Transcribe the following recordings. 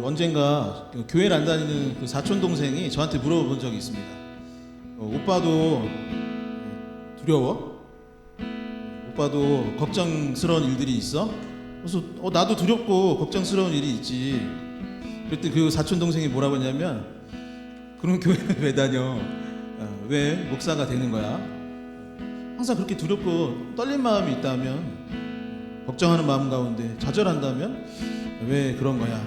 언젠가 교회를 안 다니는 그 사촌 동생이 저한테 물어본 적이 있습니다. 오빠도 두려워? 오빠도 걱정스러운 일들이 있어? 그래서 나도 두렵고 걱정스러운 일이 있지. 그랬더니 그 사촌 동생이 뭐라고 했냐면, 그럼 교회는 왜 다녀? 왜 목사가 되는 거야? 항상 그렇게 두렵고 떨린 마음이 있다면, 걱정하는 마음 가운데 좌절한다면 왜 그런 거야?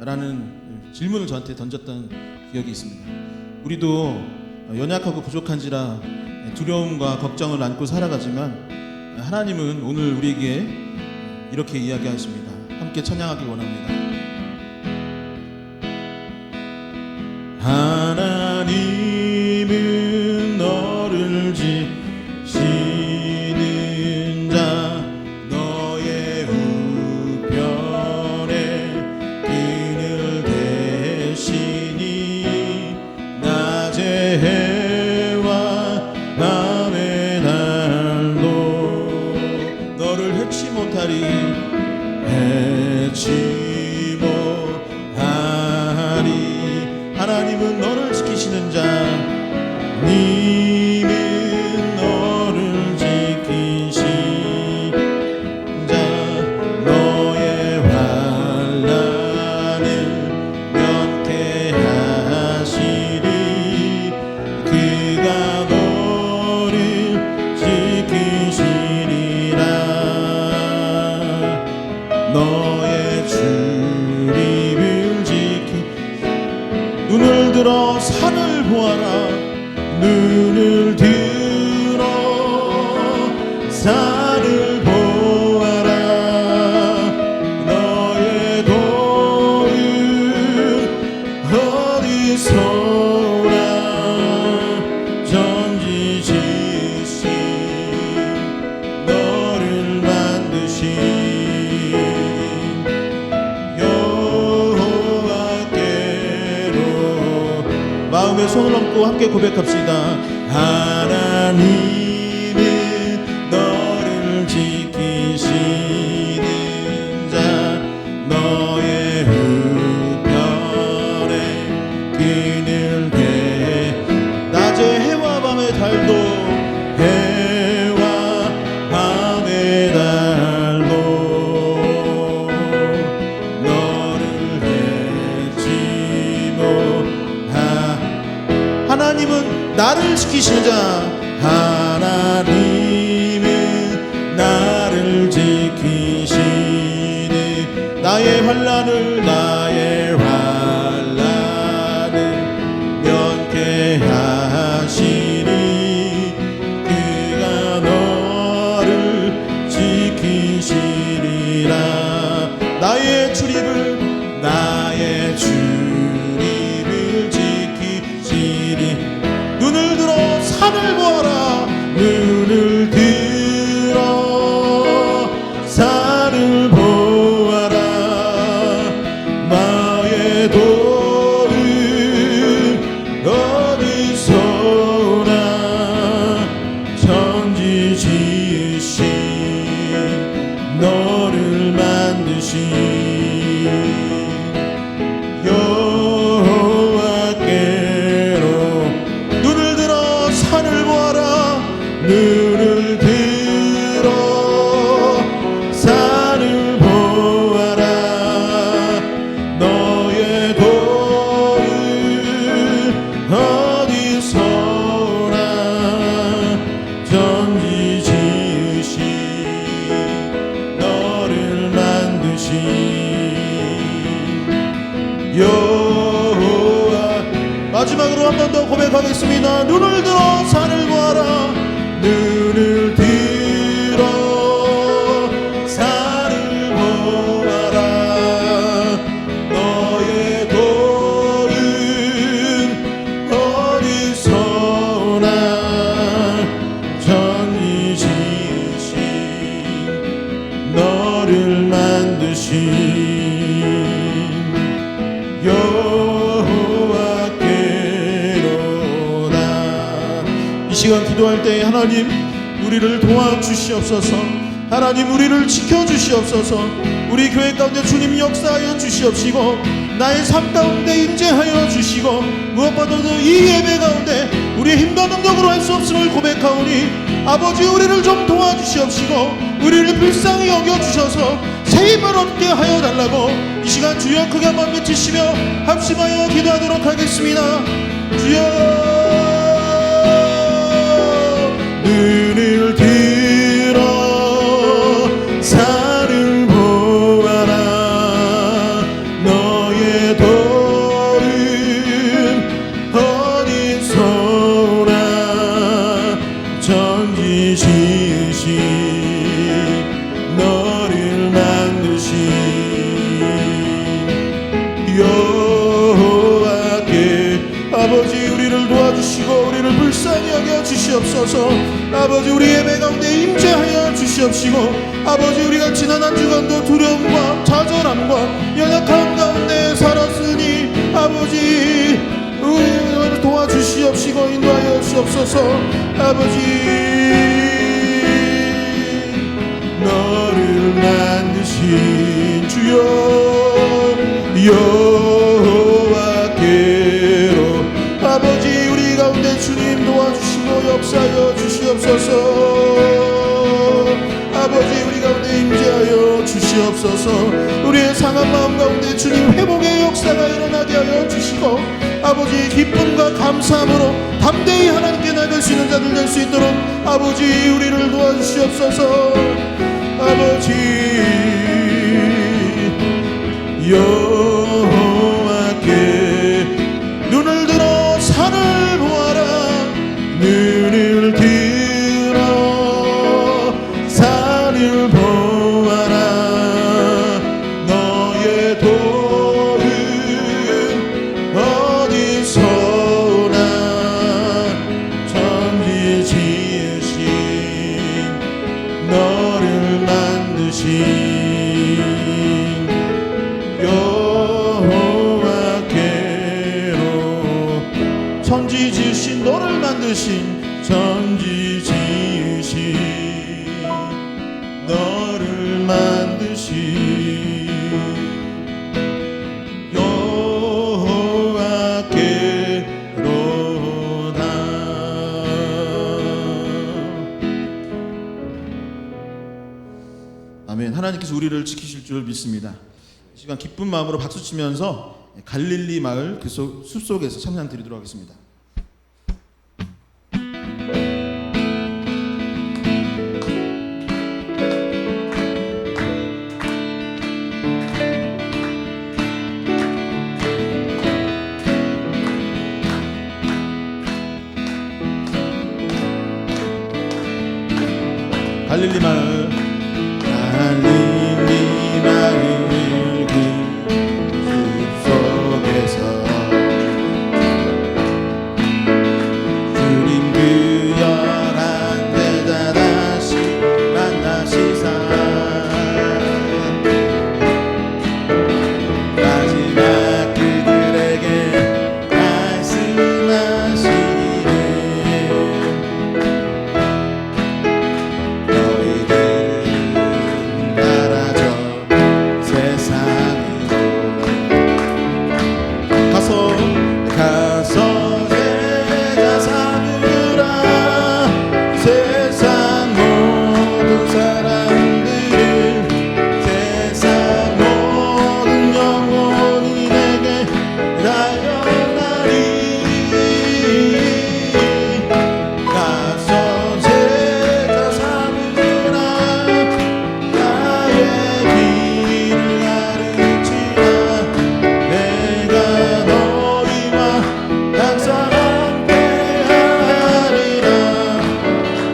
라는 질문을 저한테 던졌던 기억이 있습니다. 우리도 연약하고 부족한지라 두려움과 걱정을 안고 살아가지만, 하나님은 오늘 우리에게 이렇게 이야기하십니다. 함께 찬양하길 원합니다. 하나님은 너를 지키는 자, 너의 우편에 그늘 대시니, 낮의 해와 밤의 달도 너를 해치 못하리, 해치 못하리. 하나님은 너를 지키시는 자, 님은 너를 지키신 자, 너의 환난을 면케하시리. 그가 너를 지키시리라. 너의 출입을 지키. 눈을 들어 산을 보아라. 눈을 들어 산을 보아라. 너의 도움 어디서 오나. 전지 지으신 너를 만드신 마음에 손을 얹고 함께 고백합시다. 하나님은 너를 지키시는 자, 너의 우편에 그늘 대. 낮의 해와 밤의 달도, 해와 밤의 달도 너를 해치 못하. 하나님은 나를 지키시는 자, 하나님은 나를 지키시네. 나의 환난을 면케하시니. 그가 너를 지키시리라. 나의 출입을 지키시리. 눈을 들어 산을 보아라. 눈을 들어 산을 보아라. 나의 도움 어디서 오나. 천지 지으신 너를 만드신 눈을 들어 산을 보아라. 너의 도움 어디서 오나. 전지 지으신 너를 만드신 여호와. 마지막으로 한 번 더 고백하겠습니다. 눈을 들어 산을 보아라. 눈을 들어 산을 보아라. 너의 도움 어디서 오나. 전지 지으신 너를 만드신 여호와께로다. 이 시간 기도할 때 하나님, 우리를 도와주시옵소서. 하나님 우리를 지켜주시옵소서. 우리 교회 가운데 주님 역사하여 주시옵시고 나의 삶 가운데 임재하여 주시고 무엇보다도 이 예배 가운데 우리의 힘과 능력으로 할 수 없음을 고백하오니 아버지 우리를 좀 도와주시옵시고 우리를 불쌍히 여겨주셔서 세임을 얻게 하여 달라고 이 시간 주여 크게 한번 외치시며 합심하여 기도하도록 하겠습니다. 주여 눈을 들어 산을 보아라. 너의 돌은 어디서나 천지 지으신 너를 만드신 여호와께 아버지 우리를 도와주시고 우리를 불쌍히 여겨 주시옵소서. 아버지 우리 예배 가운데 임재하여 주시옵시고 아버지 우리가 지난 한 주간도 두려움과 좌절함과 연약함 가운데 살았으니 아버지 우리를 도와주시옵시고 인도하여 주옵소서. 아버지 너를 만드신 주여 여호와께로 아버지 우리 가운데 주님 도와주시고 역사하여 주시옵소서. 아버지 우리 가운데 임재하여 주시옵소서. 우리의 상한 마음 가운데 주님 회복의 역사가 일어나게 하여 주시고 아버지 기쁨과 감사함으로 담대히 하나님께 나갈 수 있는 자들 될 수 있도록 아버지 우리를 도와주시옵소서. 아버지 여호와께 눈을 들어 산을 보아라. 눈을 들어 산을 보아라. 너의 돌은 어디서나 천지 지으신 너를 만드신 여호와께로 천지 지으신 너를 만드신 천지 지으신 너를 만드신 여호와께로다. 아멘. 하나님께서 우리를 지키실 줄 믿습니다. 이 시간 기쁜 마음으로 박수치면서 갈릴리 마을 그 숲속에서 찬양 드리도록 하겠습니다. 갈릴리 마을 갈릴리 마을 그 숲속에서 주님 그 열한 제자 다시 만나시사 마지막 그들에게 말씀하시기를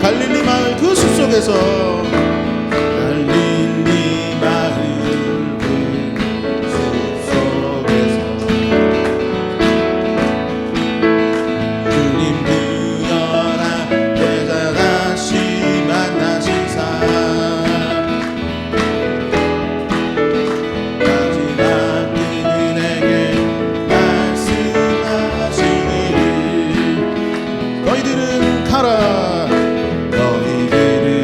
갈릴리 마을 그 숲속에서 주님 그 열한 제자 다시 만나시사 마지막 그들에게 말씀하시기를 너희들은 가라. 너희들은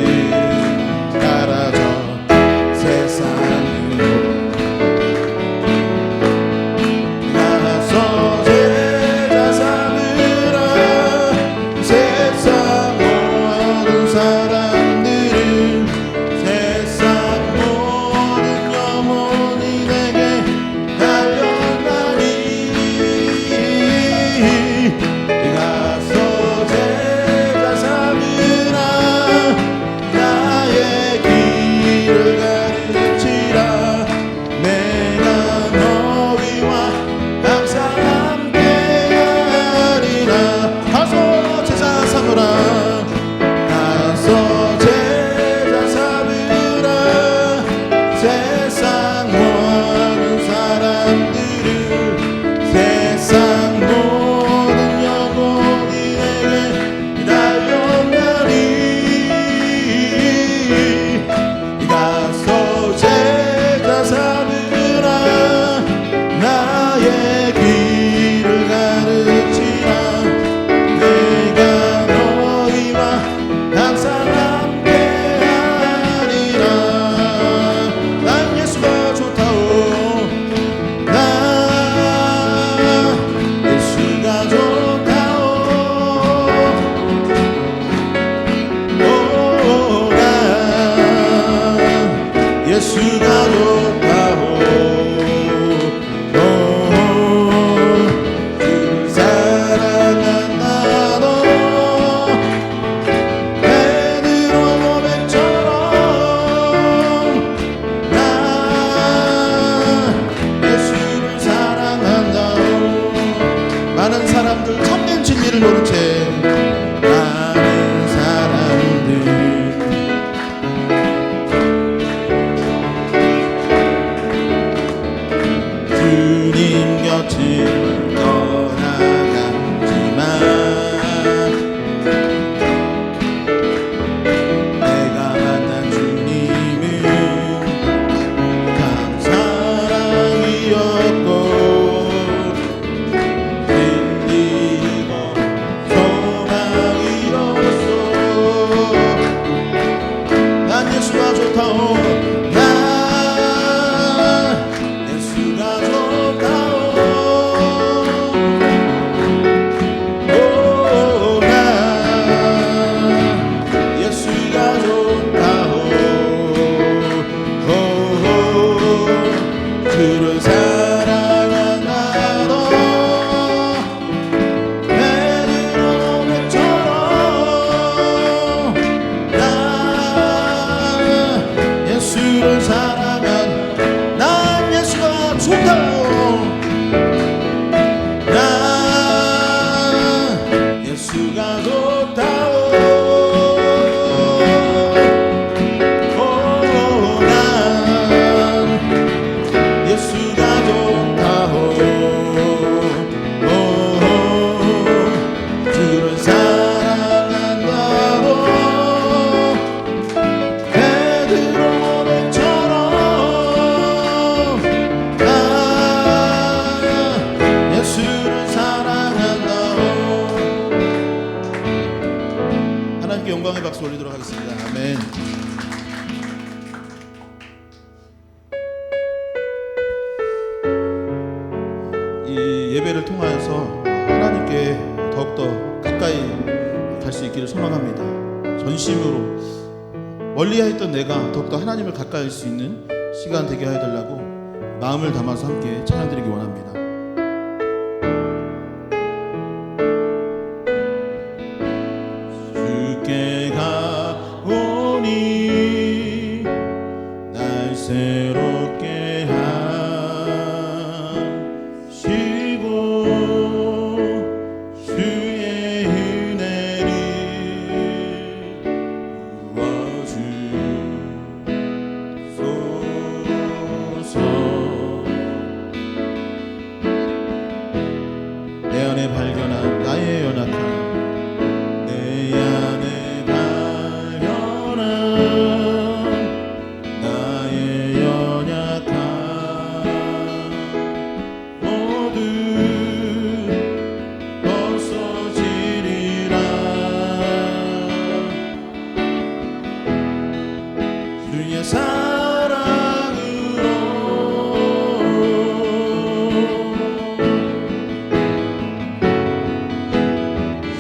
예수가 좋다오. 주를 사랑한다도 베드로 고백처럼 나 예수를 사랑한다오. 많은 사람들 참된 진리를 모른 채 많은 사람들 주님 곁을 떠나갔지만 내가 만난 주님은 참 사랑이었고 진리고 소망이었소. 난 예수가 좋다오. 난 예수가 좋다오. 오, 난 예수가 좋다오. 오, 주를 사랑한다도 베드로 고백처럼 난 예수를 사랑한 난 예수가 좋다오. 난 예수가 좋다오. 오, 난 예수가 좋다오. 오, 주를 사랑한다고 베드로 고백처럼 나 예수를 사랑한다고. 하나님께 영광의 박수 올리도록 하겠습니다. 아멘. 이 예배를 통하여서 하나님께 더욱더 가까이 갈 수 있기를 소망합니다. 전심으로 멀리 했던 내가 더욱더 하나님을 가까이 할 수 있는 시간 되게 하여 달라고 마음을 담아서 함께 찬양드리기 원합니다. 주께 가오니 날 새롭게 하시고 주의 은혜를 부어주소서. 내 안에 발견한 나의 연약함, 내 안에 발견한 나의 연약함 모두 벗어지리라. 주의 사랑으로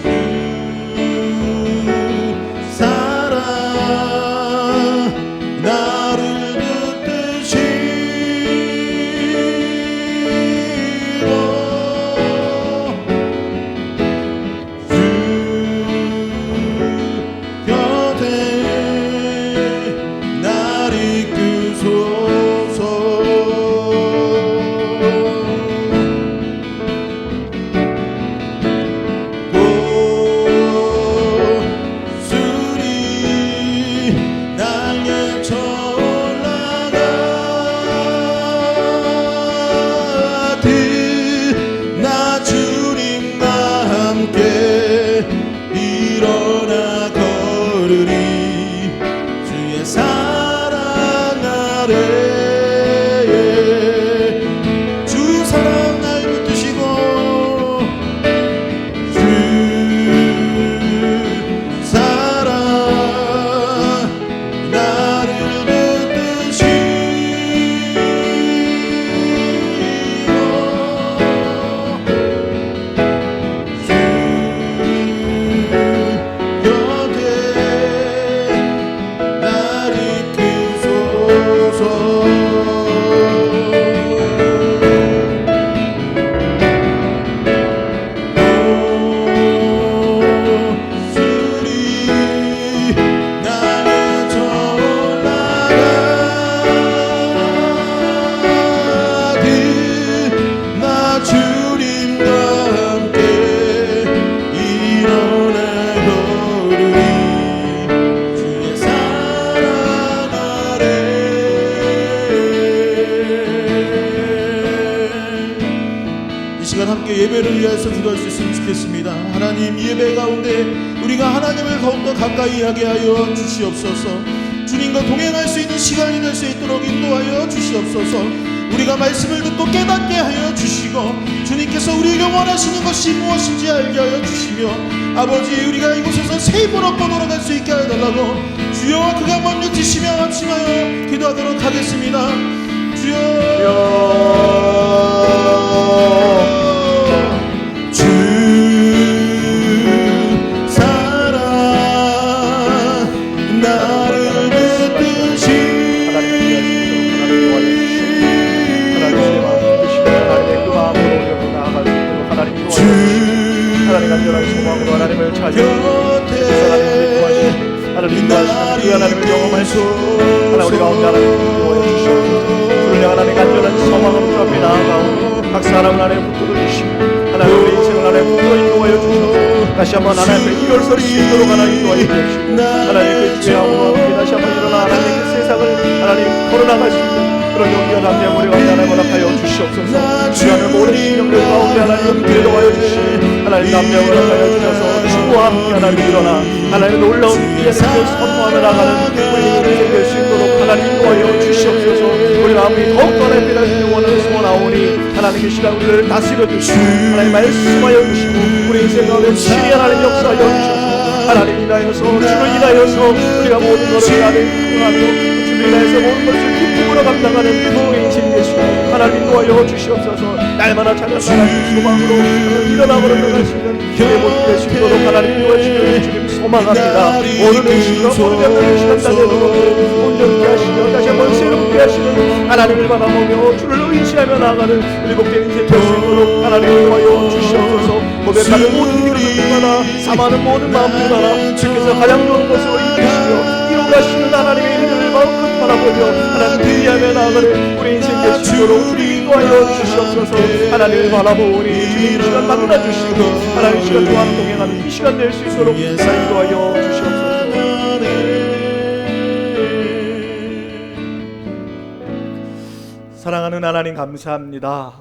주 사랑 나를 붙드시고 주 곁에 날 이끄소서. 고술이 날개 쳐올라가듯 나 주님과 함께 일어나 걸으리. 주의 사랑 아래 주 사랑 날 붙드시고 주 사랑 나를 붙드시고 주 곁에 날 이끄소서. 예배를 위해서 기도할 수 있으면 좋겠습니다. 하나님, 이 예배 가운데 우리가 하나님을 더욱더 가까이 하게 하여 주시옵소서. 주님과 동행할 수 있는 시간이 될 수 있도록 인도하여 주시옵소서. 우리가 말씀을 듣고 깨닫게 하여 주시고, 주님께서 우리에게 원하시는 것이 무엇인지 알게 하여 주시며, 아버지, 우리가 이곳에서 새 힘을 얻고 돌아갈 수 있게 하여달라고 주여와 크게 한번 외치시며 합심하여 기도하도록 하겠습니다. 주 사랑 나를 붙드시 하나님의 그 마음으로 나아갈 수 있도록 하나님 도와주시고, 하나님 간절한 소망으로 하나님을 찾아 하나님 인도하시는 그 하나님을 경험할 수 하나 우리 가운데 하나님 도와여 주시옵소서. 주를 향한 하나님 간절한 소망으로 주 앞에 나아가오니 각 사람을 하나님 붙들어 주시고, 하나님 우리 인생을 하나님 붙들어 인도하여 주셔서 다시 한번 하나님의 일어설 수 있도록 하나님 인도하여 주시고, 하나님 그 죄하고 다시 한번 일어나 하나님 그 세상을 하나님 걸어나갈 수 있는 그런 용기와 남녀 우리 가운데 하나님 허락하여 주시옵소서. 주여는 모든 심령들 가운데 하나님 용기를 도와여 주시고, 하나님 남녀 허락하여 주셔서 주와 함께 하나님 일어나 하나님의 놀라운 기회를 선포하며 나가는 우리 인생 될 수 있도록 하나님 인도하여 주시옵소서. 우리 마음이 더욱더 하나님 변하시는 원하는 소원하오니 하나님 이 시간 우리를 다스려 주시고, 하나님 말씀하여 주시고, 우리 인생 가운데 친히 하나님 역사하여 주셔서 하나님 인하여서 주를 인하여서 우리가 모든 것을 하나님 구하며 주를 인하여서 모든 것을 기쁨으로 감당하는 우리 인생 되시고, 하나님 인도하여 주시옵소서. 날마다 찾는 하나님 소망으로 일어나 걸어나갈 수 있는 교회 모든 될 수 있도록 하나님 인도하시며 주님 소망합니다. 오늘 이 시간 모든 양들의 시간 달려도 온전케 하시며 다시 한번 새롭게 하시는 하나님을 바라보며 주를 의지하며 나아가는 일곱된 인생 될 수 있도록 하나님 인도하여 주시옵소서. 고백하는 모든 기도들마다 사모하는 모든 마음들마다 주께서 가장 좋은 것으로 이끄시며 이루가시는 하나님의 일들을 마음껏 바라보며 하나님 의지하며 나아가는 우리 인생 될 수 있도록 주님 인도하여 주시옵소서. 하나님을 바라보니 주님 이 시간 만나주시고, 하나님 이 시간 동안 동행하는 이 시간 될 수 있도록 하나님 인도하여 주시옵소서. 사랑하는 하나님 감사합니다.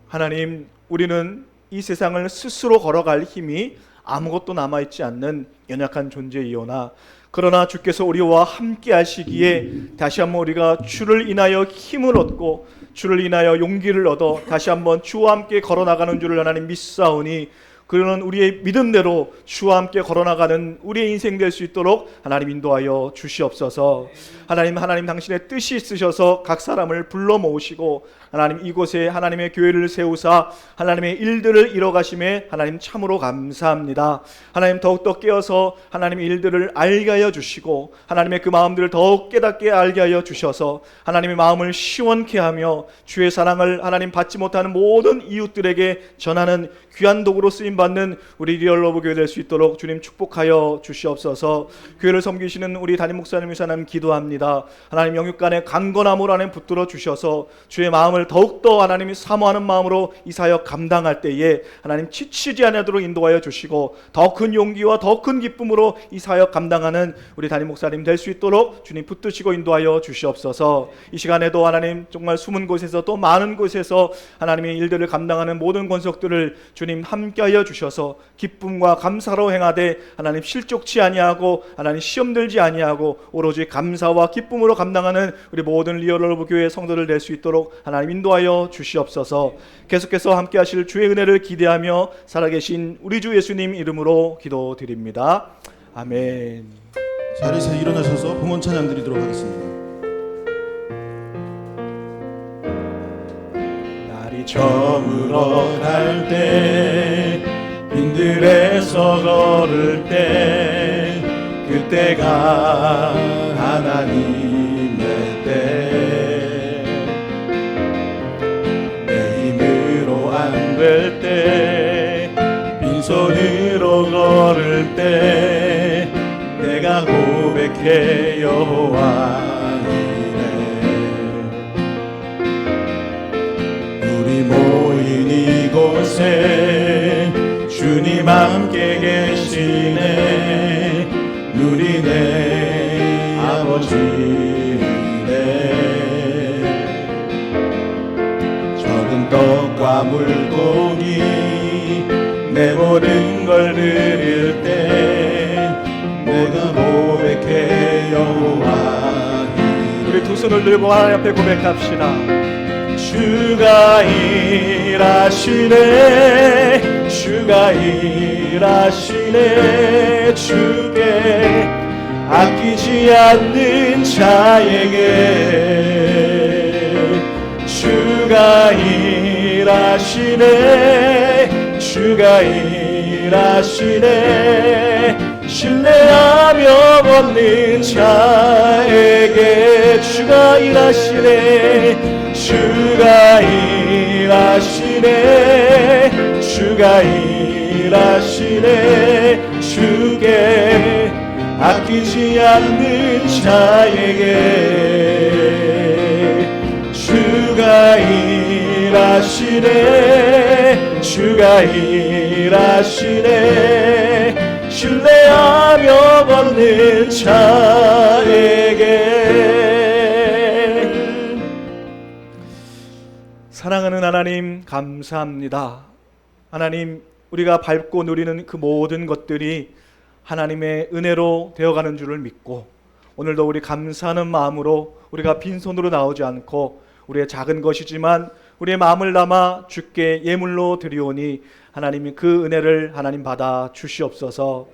하나님, 우리는 이 세상을 스스로 걸어갈 힘이 아무것도 남아있지 않는 연약한 존재이오나, 그러나 주께서 우리와 함께 하시기에 다시 한번 우리가 주를 인하여 힘을 얻고 주를 인하여 용기를 얻어 다시 한번 주와 함께 걸어나가는 줄을 하나님 믿사오니, 그러는 우리의 믿음대로 주와 함께 걸어나가는 우리의 인생 될 수 있도록 하나님 인도하여 주시옵소서. 하나님 당신의 뜻이 있으셔서 각 사람을 불러 모으시고 하나님 이곳에 하나님의 교회를 세우사 하나님의 일들을 이뤄가심에 하나님 참으로 감사합니다. 하나님 더욱더 깨어서 하나님의 일들을 알게 하여 주시고, 하나님의 그 마음들을 더욱 깨닫게 알게 하여 주셔서 하나님의 마음을 시원케 하며 주의 사랑을 하나님 받지 못하는 모든 이웃들에게 전하는 귀한 도구로 쓰임받는 우리 리얼러브 교회 될 수 있도록 주님 축복하여 주시옵소서. 교회를 섬기시는 우리 담임 목사님 하나님 기도합니다. 하나님 영육간의 강건함으로 하나님 붙들어 주셔서 주의 마음을 더욱더 하나님이 사모하는 마음으로 이 사역 감당할 때에 하나님 지치지 않도록 인도하여 주시고, 더 큰 용기와 더 큰 기쁨으로 이 사역 감당하는 우리 담임 목사님 될 수 있도록 주님 붙드시고 인도하여 주시옵소서. 이 시간에도 하나님 정말 숨은 곳에서 또 많은 곳에서 하나님의 일들을 감당하는 모든 권속들을 주님 함께하여 주셔서 기쁨과 감사로 행하되 하나님 실족치 아니하고 하나님 시험 들지 아니하고 오로지 감사와 기쁨으로 감당하는 우리 모든 리얼러브 교회 성도들 될 수 있도록 하나님 인도하여 주시옵소서. 계속해서 함께 하실 주의 은혜를 기대하며 살아계신 우리 주 예수님 이름으로 기도드립니다. 아멘. 자리에서 일어나셔서 봉헌 찬양 드리도록 하겠습니다. 날이 저물어 갈 때 빈들에서 걸을 때 그때가 하나님의 때, 내 힘으로 안 될 때 빈손으로 걸을 때 내가 고백해 여호와 이래. 우리 모인 이곳에 주님 함께 계시네. 누리네 아버지네. 적은 떡과 물고기 영광을 드릴 때 내가 고백해 여호와 우리 두 손을 들고 하나님 앞에 고백합시다. 주가 일하시네 주가 일하시네 주께 아끼지 않는 자에게 주가 일하시네 주가 일하시네 신뢰하며 얻는 자에게 주가 일하시네 주가 일하시네 주가 일하시네 주께 아끼지 않는 자에게 주가 일하시네 주가 일하시네 신뢰하며 얻는 자에게. 사랑하는 하나님 감사합니다. 하나님 우리가 밟고 누리는 그 모든 것들이 하나님의 은혜로 되어가는 줄을 믿고 오늘도 우리 감사하는 마음으로 우리가 빈손으로 나오지 않고 우리의 작은 것이지만 우리의 마음을 담아 주께 예물로 드리오니 하나님이 그 은혜를 하나님 받아 주시옵소서.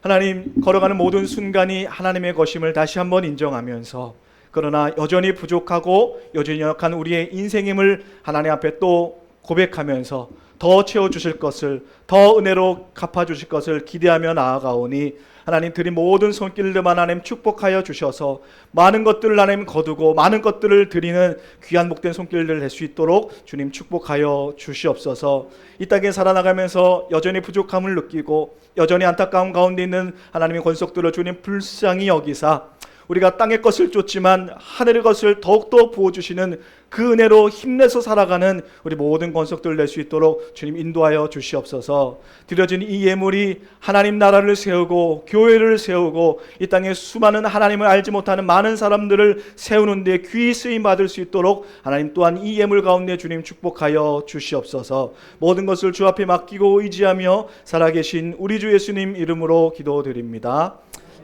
하나님 걸어가는 모든 순간이 하나님의 것임을 다시 한번 인정하면서 그러나 여전히 부족하고 여전히 연약한 우리의 인생임을 하나님 앞에 또 고백하면서 더 채워주실 것을 더 은혜로 갚아주실 것을 기대하며 나아가오니 하나님 드린 모든 손길들만 하나님 축복하여 주셔서 많은 것들을 하나님 거두고 많은 것들을 드리는 귀한 복된 손길들 될 수 있도록 주님 축복하여 주시옵소서. 이 땅에 살아나가면서 여전히 부족함을 느끼고 여전히 안타까운 가운데 있는 하나님의 권속들을 주님 불쌍히 여기사 우리가 땅의 것을 쫓지만 하늘의 것을 더욱더 부어주시는 그 은혜로 힘내서 살아가는 우리 모든 권속들 낼 수 있도록 주님 인도하여 주시옵소서. 드려진 이 예물이 하나님 나라를 세우고 교회를 세우고 이 땅에 수많은 하나님을 알지 못하는 많은 사람들을 세우는 데 귀히 쓰임 받을 수 있도록 하나님 또한 이 예물 가운데 주님 축복하여 주시옵소서. 모든 것을 주 앞에 맡기고 의지하며 살아계신 우리 주 예수님 이름으로 기도드립니다.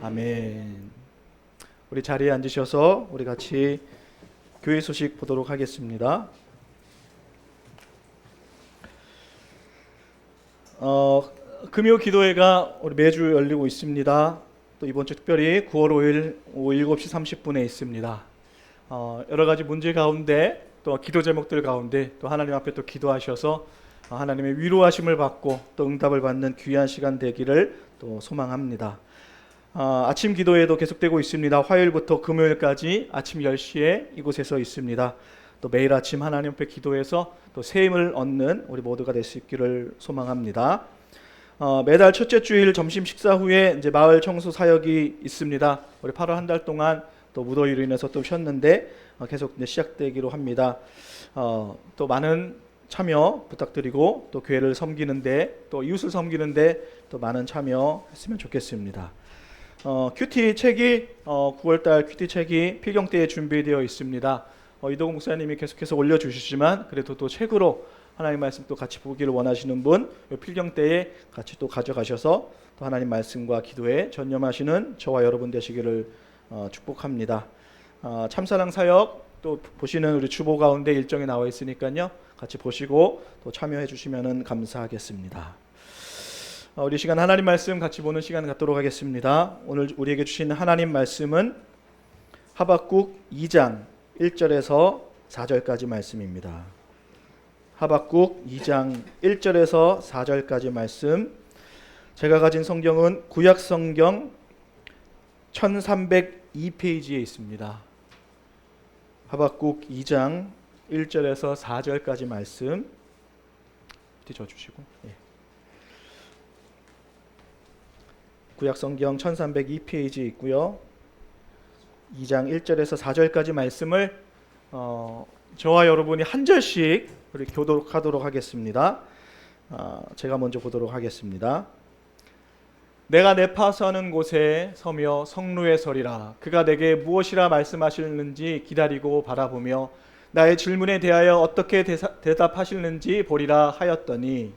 아멘. 우리 자리에 앉으셔서 우리 같이 교회 소식 보도록 하겠습니다. 금요 기도회가 우리 매주 열리고 있습니다. 또 이번 주 특별히 9월 5일 오후 7시 30분에 있습니다. 여러 가지 문제 가운데 또 기도 제목들 가운데 또 하나님 앞에 또 기도하셔서 하나님의 위로하심을 받고 또 응답을 받는 귀한 시간 되기를 또 소망합니다. 아침 기도회도 계속되고 있습니다. 화요일부터 금요일까지 아침 10시에 이곳에서 있습니다. 또 매일 아침 하나님 앞에 기도해서 또 새 힘을 얻는 우리 모두가 될 수 있기를 소망합니다. 매달 첫째 주일 점심 식사 후에 이제 마을 청소 사역이 있습니다. 우리 8월 한 달 동안 또 무더위로 인해서 또 쉬었는데 계속 이제 시작되기로 합니다. 또 많은 참여 부탁드리고 또 교회를 섬기는데 또 이웃을 섬기는데 또 많은 참여했으면 좋겠습니다. 큐티 책이 9월달 큐티 책이 필경대에 준비되어 있습니다. 이동국 목사님이 계속해서 올려주시지만 그래도 또 책으로 하나님 말씀 또 같이 보기를 원하시는 분 필경대에 같이 또 가져가셔서 또 하나님 말씀과 기도에 전념하시는 저와 여러분 되시기를 축복합니다. 참사랑 사역 또 보시는 우리 주보 가운데 일정이 나와 있으니까요. 같이 보시고 또 참여해 주시면 감사하겠습니다. 우리 시간 하나님 말씀 같이 보는 시간 갖도록 하겠습니다. 오늘 우리에게 주신 하나님 말씀은 하박국 2장 1절에서 4절까지 말씀입니다. 하박국 2장 1절에서 4절까지 말씀. 제가 가진 성경은 구약 성경 1302페이지에 있습니다. 하박국 2장 1절에서 4절까지 말씀 밑에 져주시고 구약 성경 1302페이지 있고요. 2장 1절에서 4절까지 말씀을 저와 여러분이 한 절씩 우리 교독하도록 하겠습니다. 제가 먼저 보도록 하겠습니다. 내가 네파 서는 곳에 서며 성루에 서리라. 그가 내게 무엇이라 말씀하시는지 기다리고 바라보며 나의 질문에 대하여 어떻게 대답하시는지 보리라 하였더니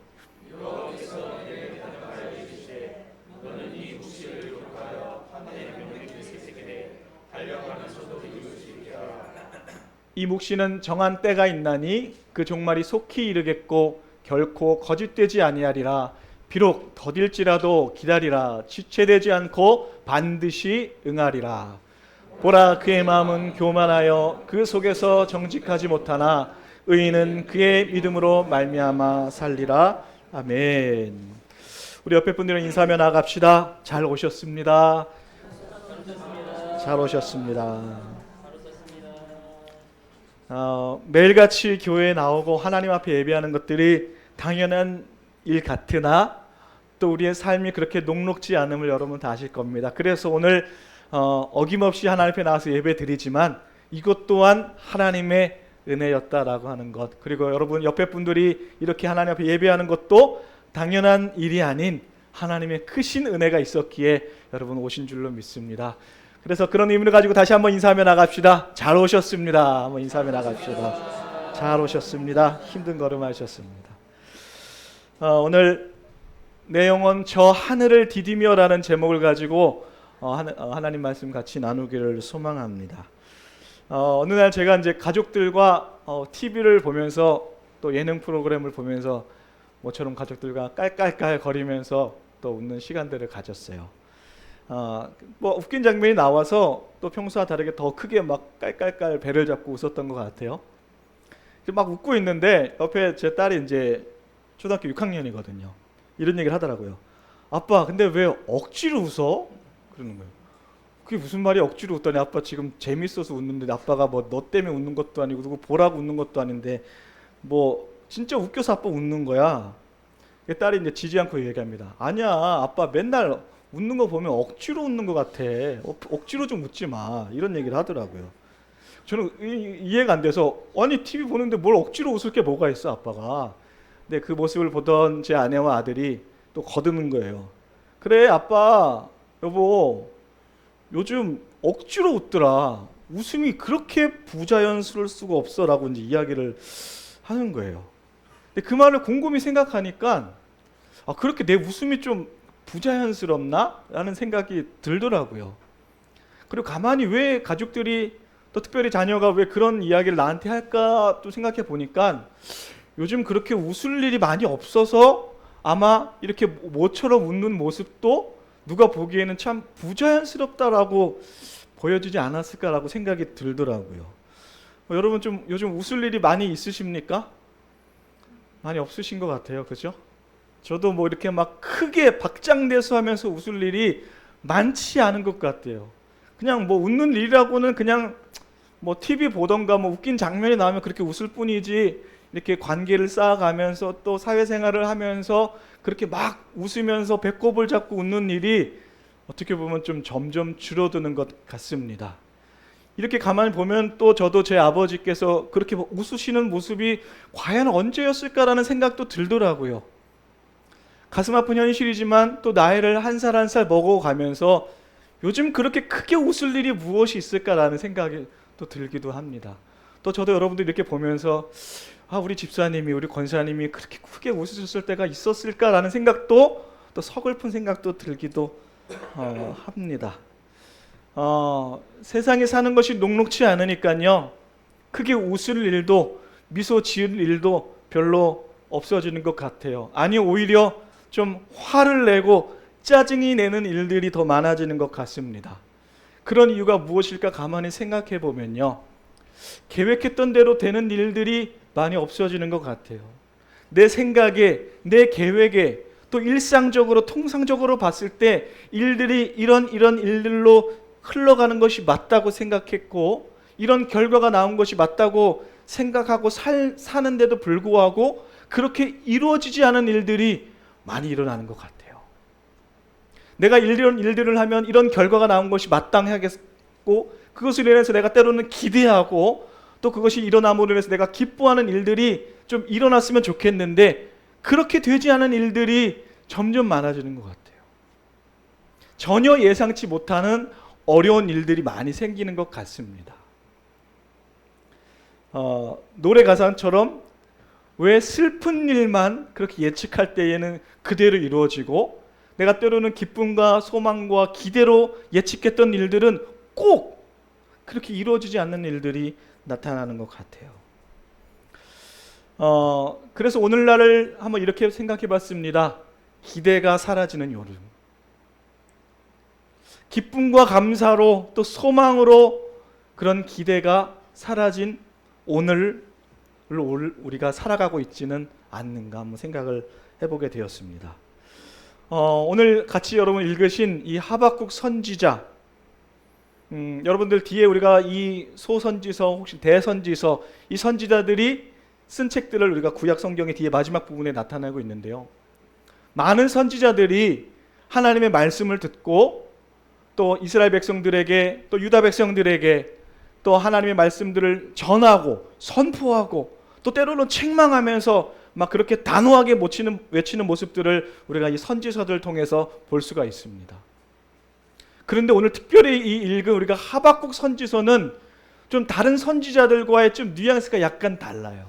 이 묵시는 정한 때가 있나니 그 종말이 속히 이르겠고 결코 거짓되지 아니하리라. 비록 더딜지라도 기다리라. 지체되지 않고 반드시 응하리라. 보라, 그의 마음은 교만하여 그 속에서 정직하지 못하나 의인은 그의 믿음으로 말미암아 살리라. 아멘. 우리 옆에 분들은 인사하며 나갑시다. 잘 오셨습니다. 잘 오셨습니다. 매일같이 교회에 나오고 하나님 앞에 예배하는 것들이 당연한 일 같으나 또 우리의 삶이 그렇게 녹록지 않음을 여러분 다 아실 겁니다. 그래서 오늘 어김없이 하나님 앞에 나와서 예배 드리지만 이것 또한 하나님의 은혜였다라고 하는 것, 그리고 여러분 옆에 분들이 이렇게 하나님 앞에 예배하는 것도 당연한 일이 아닌 하나님의 크신 은혜가 있었기에 여러분 오신 줄로 믿습니다. 그래서 그런 의미를 가지고 다시 한번 인사하며 나갑시다. 잘 오셨습니다. 한번 인사하며 나갑시다. 잘 오셨습니다. 힘든 걸음 하셨습니다. 오늘 내 영혼 저 하늘을 디디며라는 제목을 가지고 하나님 말씀 같이 나누기를 소망합니다. 어느 날 제가 이제 가족들과 TV를 보면서 또 예능 프로그램을 보면서 모처럼 가족들과 깔깔깔 거리면서 또 웃는 시간들을 가졌어요. 뭐 웃긴 장면이 나와서 또 평소와 다르게 더 크게 막 깔깔깔 배를 잡고 웃었던 것 같아요. 막 웃고 있는데 옆에 제 딸이 이제 초등학교 6학년이거든요. 이런 얘기를 하더라고요. 아빠, 근데 왜 억지로 웃어? 그러는 거예요. 그게 무슨 말이야, 억지로 웃더니. 아빠 지금 재밌어서 웃는데 아빠가 뭐 너 때문에 웃는 것도 아니고 누구 보라고 웃는 것도 아닌데 뭐 진짜 웃겨서 아빠 웃는 거야. 딸이 이제 지지 않고 얘기합니다. 아니야, 아빠 맨날 웃는 거 보면 억지로 웃는 것 같아. 억지로 좀 웃지 마. 이런 얘기를 하더라고요. 저는 이해가 안 돼서, 아니 TV 보는데 뭘 억지로 웃을 게 뭐가 있어, 아빠가. 근데 그 모습을 보던 제 아내와 아들이 또 거드는 거예요. 그래 아빠, 여보 요즘 억지로 웃더라. 웃음이 그렇게 부자연스러울 수가 없어 라고 이제 이야기를 하는 거예요. 근데 그 말을 곰곰이 생각하니까 그렇게 내 웃음이 좀 부자연스럽나? 라는 생각이 들더라고요. 그리고 가만히 왜 가족들이 또 특별히 자녀가 왜 그런 이야기를 나한테 할까 또 생각해 보니까 요즘 그렇게 웃을 일이 많이 없어서 아마 이렇게 모처럼 웃는 모습도 누가 보기에는 참 부자연스럽다라고 보여지지 않았을까라고 생각이 들더라고요. 여러분 좀 요즘 웃을 일이 많이 있으십니까? 많이 없으신 것 같아요. 그죠? 저도 뭐 이렇게 막 크게 박장대소 하면서 웃을 일이 많지 않은 것 같아요. 그냥 뭐 웃는 일이라고는 그냥 뭐 TV 보던가 뭐 웃긴 장면이 나오면 그렇게 웃을 뿐이지, 이렇게 관계를 쌓아가면서 또 사회생활을 하면서 그렇게 막 웃으면서 배꼽을 잡고 웃는 일이 어떻게 보면 좀 점점 줄어드는 것 같습니다. 이렇게 가만히 보면 또 저도 제 아버지께서 그렇게 웃으시는 모습이 과연 언제였을까라는 생각도 들더라고요. 가슴 아픈 현실이지만 또 나이를 한 살 한 살 먹어가면서 요즘 그렇게 크게 웃을 일이 무엇이 있을까라는 생각이 또 들기도 합니다. 또 저도 여러분들 이렇게 보면서 우리 집사님이, 우리 권사님이 그렇게 크게 웃으셨을 때가 있었을까라는 생각도, 또 서글픈 생각도 들기도 합니다. 세상에 사는 것이 녹록지 않으니까요, 크게 웃을 일도 미소 지을 일도 별로 없어지는 것 같아요. 아니 오히려 좀 화를 내고 짜증이 내는 일들이 더 많아지는 것 같습니다. 그런 이유가 무엇일까 가만히 생각해 보면요, 계획했던 대로 되는 일들이 많이 없어지는 것 같아요. 내 생각에, 내 계획에, 또 일상적으로 통상적으로 봤을 때 일들이 이런 일들로 흘러가는 것이 맞다고 생각했고, 이런 결과가 나온 것이 맞다고 생각하고 사는데도 불구하고 그렇게 이루어지지 않은 일들이 많이 일어나는 것 같아요. 내가 이런 일들을 하면 이런 결과가 나온 것이 마땅하겠고, 그것을 인해서 내가 때로는 기대하고, 또 그것이 일어남으로 인해서 내가 기뻐하는 일들이 좀 일어났으면 좋겠는데 그렇게 되지 않은 일들이 점점 많아지는 것 같아요. 전혀 예상치 못하는 어려운 일들이 많이 생기는 것 같습니다. 노래 가사처럼 왜 슬픈 일만 그렇게 예측할 때에는 그대로 이루어지고, 내가 때로는 기쁨과 소망과 기대로 예측했던 일들은 꼭 그렇게 이루어지지 않는 일들이 나타나는 것 같아요. 그래서 오늘날을 한번 이렇게 생각해 봤습니다. 기대가 사라지는 여름. 기쁨과 감사로 또 소망으로 그런 기대가 사라진 오늘을 우리가 살아가고 있지는 않는가 한번 생각을 해보게 되었습니다. 오늘 같이 여러분 읽으신 이 하박국 선지자, 여러분들 뒤에 우리가 이 소선지서 혹시 대선지서 이 선지자들이 쓴 책들을 우리가 구약 성경의 뒤에 마지막 부분에 나타나고 있는데요. 많은 선지자들이 하나님의 말씀을 듣고 또 이스라엘 백성들에게 또 유다 백성들에게 또 하나님의 말씀들을 전하고 선포하고 또 때로는 책망하면서 막 그렇게 단호하게 외치는 모습들을 우리가 이 선지서들을 통해서 볼 수가 있습니다. 그런데 오늘 특별히 이 읽은 우리가 하박국 선지서는 좀 다른 선지자들과의 좀 뉘앙스가 약간 달라요.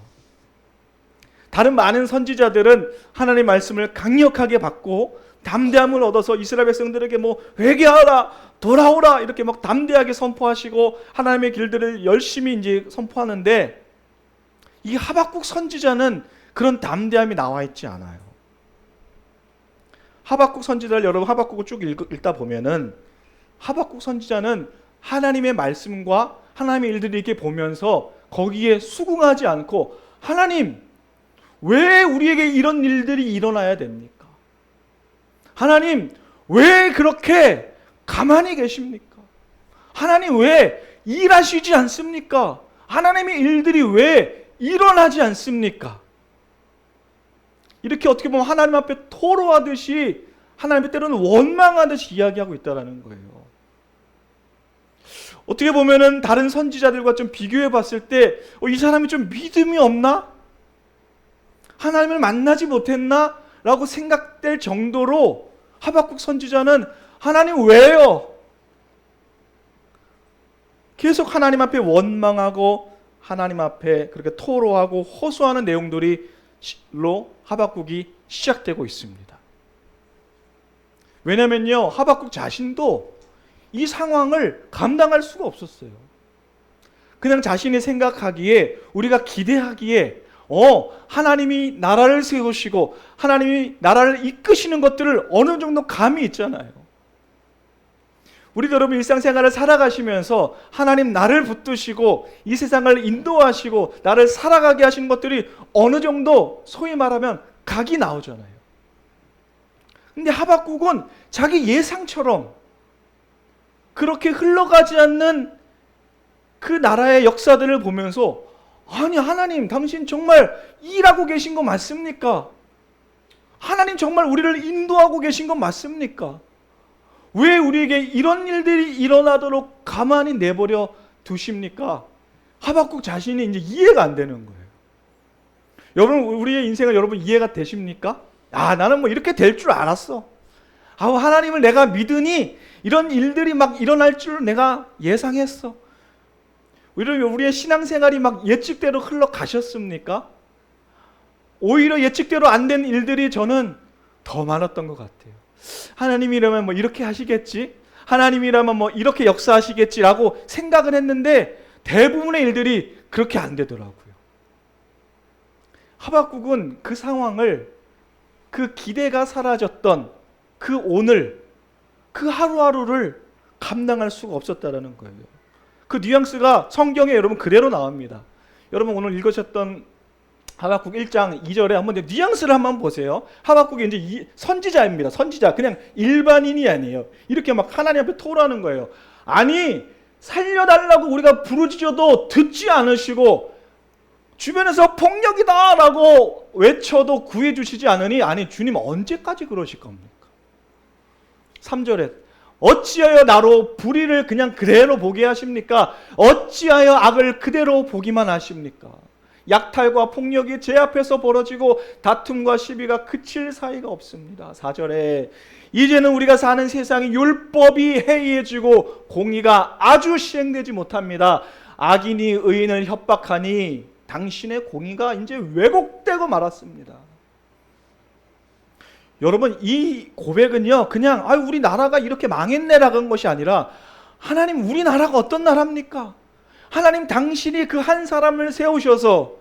다른 많은 선지자들은 하나님의 말씀을 강력하게 받고 담대함을 얻어서 이스라엘 백성들에게 뭐 회개하라, 돌아오라 이렇게 막 담대하게 선포하시고 하나님의 길들을 열심히 이제 선포하는데 이 하박국 선지자는 그런 담대함이 나와 있지 않아요. 하박국 선지자를 여러분 하박국을 쭉 읽다 보면은 하박국 선지자는 하나님의 말씀과 하나님의 일들을 이렇게 보면서 거기에 수긍하지 않고 하나님 왜 우리에게 이런 일들이 일어나야 됩니까? 하나님 왜 그렇게 가만히 계십니까? 하나님 왜 일하시지 않습니까? 하나님의 일들이 왜 일어나지 않습니까? 이렇게 어떻게 보면 하나님 앞에 토로하듯이 하나님 때로는 원망하듯이 이야기하고 있다는 거예요. 어떻게 보면은 다른 선지자들과 좀 비교해 봤을 때 이 사람이 좀 믿음이 없나? 하나님을 만나지 못했나? 라고 생각될 정도로 하박국 선지자는 하나님 왜요? 계속 하나님 앞에 원망하고 하나님 앞에 그렇게 토로하고 호소하는 내용들로 하박국이 시작되고 있습니다. 왜냐면요, 하박국 자신도 이 상황을 감당할 수가 없었어요. 그냥 자신이 생각하기에, 우리가 기대하기에 하나님이 나라를 세우시고 하나님이 나라를 이끄시는 것들을 어느 정도 감이 있잖아요. 우리도 여러분 일상생활을 살아가시면서 하나님 나를 붙드시고 이 세상을 인도하시고 나를 살아가게 하시는 것들이 어느 정도 소위 말하면 각이 나오잖아요. 근데 하박국은 자기 예상처럼 그렇게 흘러가지 않는 그 나라의 역사들을 보면서 아니 하나님 당신 정말 일하고 계신 거 맞습니까? 하나님 정말 우리를 인도하고 계신 거 맞습니까? 왜 우리에게 이런 일들이 일어나도록 가만히 내버려 두십니까? 하박국 자신이 이제 이해가 안 되는 거예요. 여러분 우리의 인생을 여러분 이해가 되십니까? 나는 뭐 이렇게 될 줄 알았어. 하나님을 내가 믿으니 이런 일들이 막 일어날 줄 내가 예상했어. 우리의 신앙생활이 막 예측대로 흘러가셨습니까? 오히려 예측대로 안 된 일들이 저는 더 많았던 것 같아요. 하나님이라면 뭐 이렇게 하시겠지? 하나님이라면 뭐 이렇게 역사하시겠지라고 생각을 했는데 대부분의 일들이 그렇게 안 되더라고요. 하박국은 그 상황을, 그 기대가 사라졌던 그 오늘, 그 하루하루를 감당할 수가 없었다라는 거예요. 그 뉘앙스가 성경에 여러분 그대로 나옵니다. 여러분 오늘 읽으셨던 하박국 1장 2절에 한번 뉘앙스를 한번 보세요. 하박국이 이제 선지자입니다. 선지자. 그냥 일반인이 아니에요. 이렇게 막 하나님 앞에 토로하는 거예요. 아니, 살려달라고 우리가 부르짖어도 듣지 않으시고 주변에서 폭력이다라고 외쳐도 구해주시지 않으니 아니 주님 언제까지 그러실 겁니까? 3절에 어찌하여 나로 불의를 그냥 그대로 보게 하십니까? 어찌하여 악을 그대로 보기만 하십니까? 약탈과 폭력이 제 앞에서 벌어지고 다툼과 시비가 그칠 사이가 없습니다. 4절에 이제는 우리가 사는 세상이 율법이 해이해지고 공의가 아주 시행되지 못합니다. 악인이 의인을 협박하니 당신의 공의가 이제 왜곡되고 말았습니다. 여러분 이 고백은요 그냥 우리 나라가 이렇게 망했네라는 것이 아니라 하나님, 우리나라가 어떤 나라입니까? 하나님, 당신이 그 한 사람을 세우셔서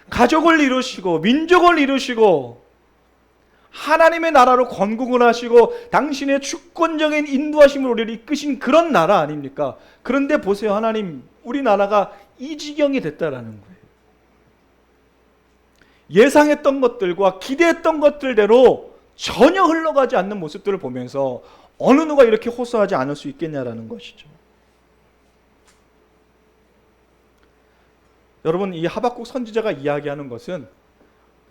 가족을 이루시고 민족을 이루시고 하나님의 나라로 건국을 하시고 당신의 주권적인 인도하심으로 우리를 이끄신 그런 나라 아닙니까? 그런데 보세요, 하나님, 우리나라가 이 지경이 됐다라는 거예요. 예상했던 것들과 기대했던 것들대로 전혀 흘러가지 않는 모습들을 보면서 어느 누가 이렇게 호소하지 않을 수 있겠냐라는 것이죠. 여러분, 이 하박국 선지자가 이야기하는 것은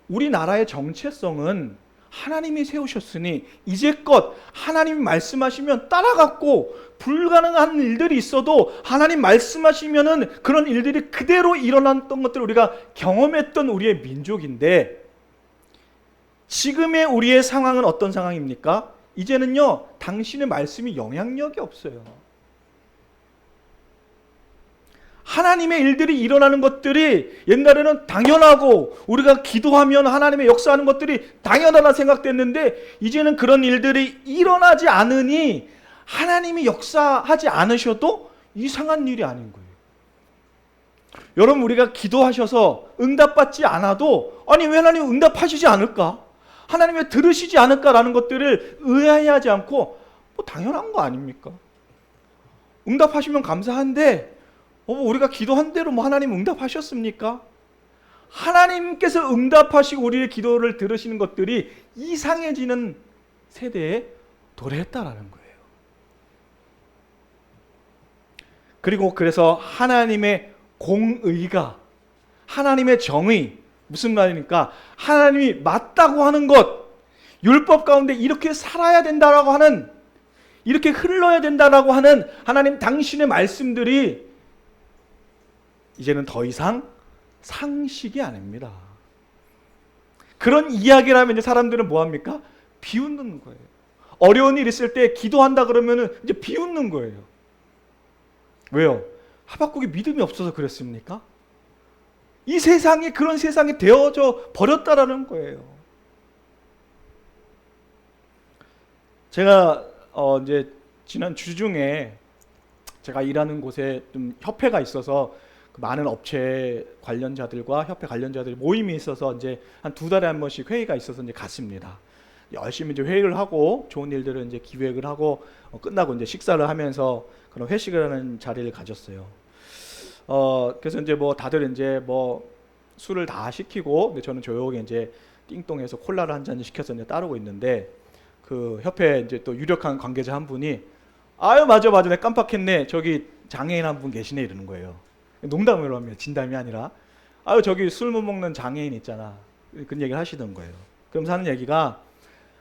우리나라의 정체성은 하나님이 세우셨으니 이제껏 하나님이 말씀하시면 따라갔고, 불가능한 일들이 있어도 하나님 말씀하시면은 그런 일들이 그대로 일어났던 것들을 우리가 경험했던 우리의 민족인데, 지금의 우리의 상황은 어떤 상황입니까? 이제는요, 당신의 말씀이 영향력이 없어요. 하나님의 일들이 일어나는 것들이 옛날에는 당연하고 우리가 기도하면 하나님의 역사하는 것들이 당연하다 생각됐는데, 이제는 그런 일들이 일어나지 않으니 하나님이 역사하지 않으셔도 이상한 일이 아닌 거예요. 여러분, 우리가 기도하셔서 응답받지 않아도 아니, 왜 하나님 응답하시지 않을까? 하나님 왜 들으시지 않을까라는 것들을 의아해하지 않고 뭐 당연한 거 아닙니까? 응답하시면 감사한데 우리가 기도한 대로 뭐 하나님 응답하셨습니까? 하나님께서 응답하시고 우리의 기도를 들으시는 것들이 이상해지는 세대에 도래했다라는 거예요. 그리고 그래서 하나님의 공의가, 하나님의 정의, 무슨 말입니까? 하나님이 맞다고 하는 것, 율법 가운데 이렇게 살아야 된다라고 하는, 이렇게 흘러야 된다라고 하는 하나님 당신의 말씀들이 이제는 더 이상 상식이 아닙니다. 그런 이야기를 하면 이제 사람들은 뭐합니까? 비웃는 거예요. 어려운 일 있을 때 기도한다 그러면은 이제 비웃는 거예요. 왜요? 하박국이 믿음이 없어서 그랬습니까? 이 세상이 그런 세상이 되어져 버렸다라는 거예요. 제가 이제 지난 주중에 제가 일하는 곳에 좀 협회가 있어서 많은 업체 관련자들과 협회 관련자들이 모임이 있어서 이제 한 2달에 한 번씩 회의가 있어서 이제 갔습니다. 열심히 이제 회의를 하고 좋은 일들을 이제 기획을 하고 끝나고 이제 식사를 하면서 그런 회식을 하는 자리를 가졌어요. 그래서 이제 뭐 다들 이제 뭐 술을 다 시키고, 근데 저는 조용히 이제 띵동해서 콜라를 한 잔 시켜서 이제 따르고 있는데, 그 협회 이제 또 유력한 관계자 한 분이 아유 맞아 내가 깜빡했네, 저기 장애인 한 분 계시네, 이러는 거예요. 농담으로 합니다. 진담이 아니라 아유 저기 술 못 먹는 장애인 있잖아, 그런 얘기를 하시던 거예요. 그러면서 하는 얘기가,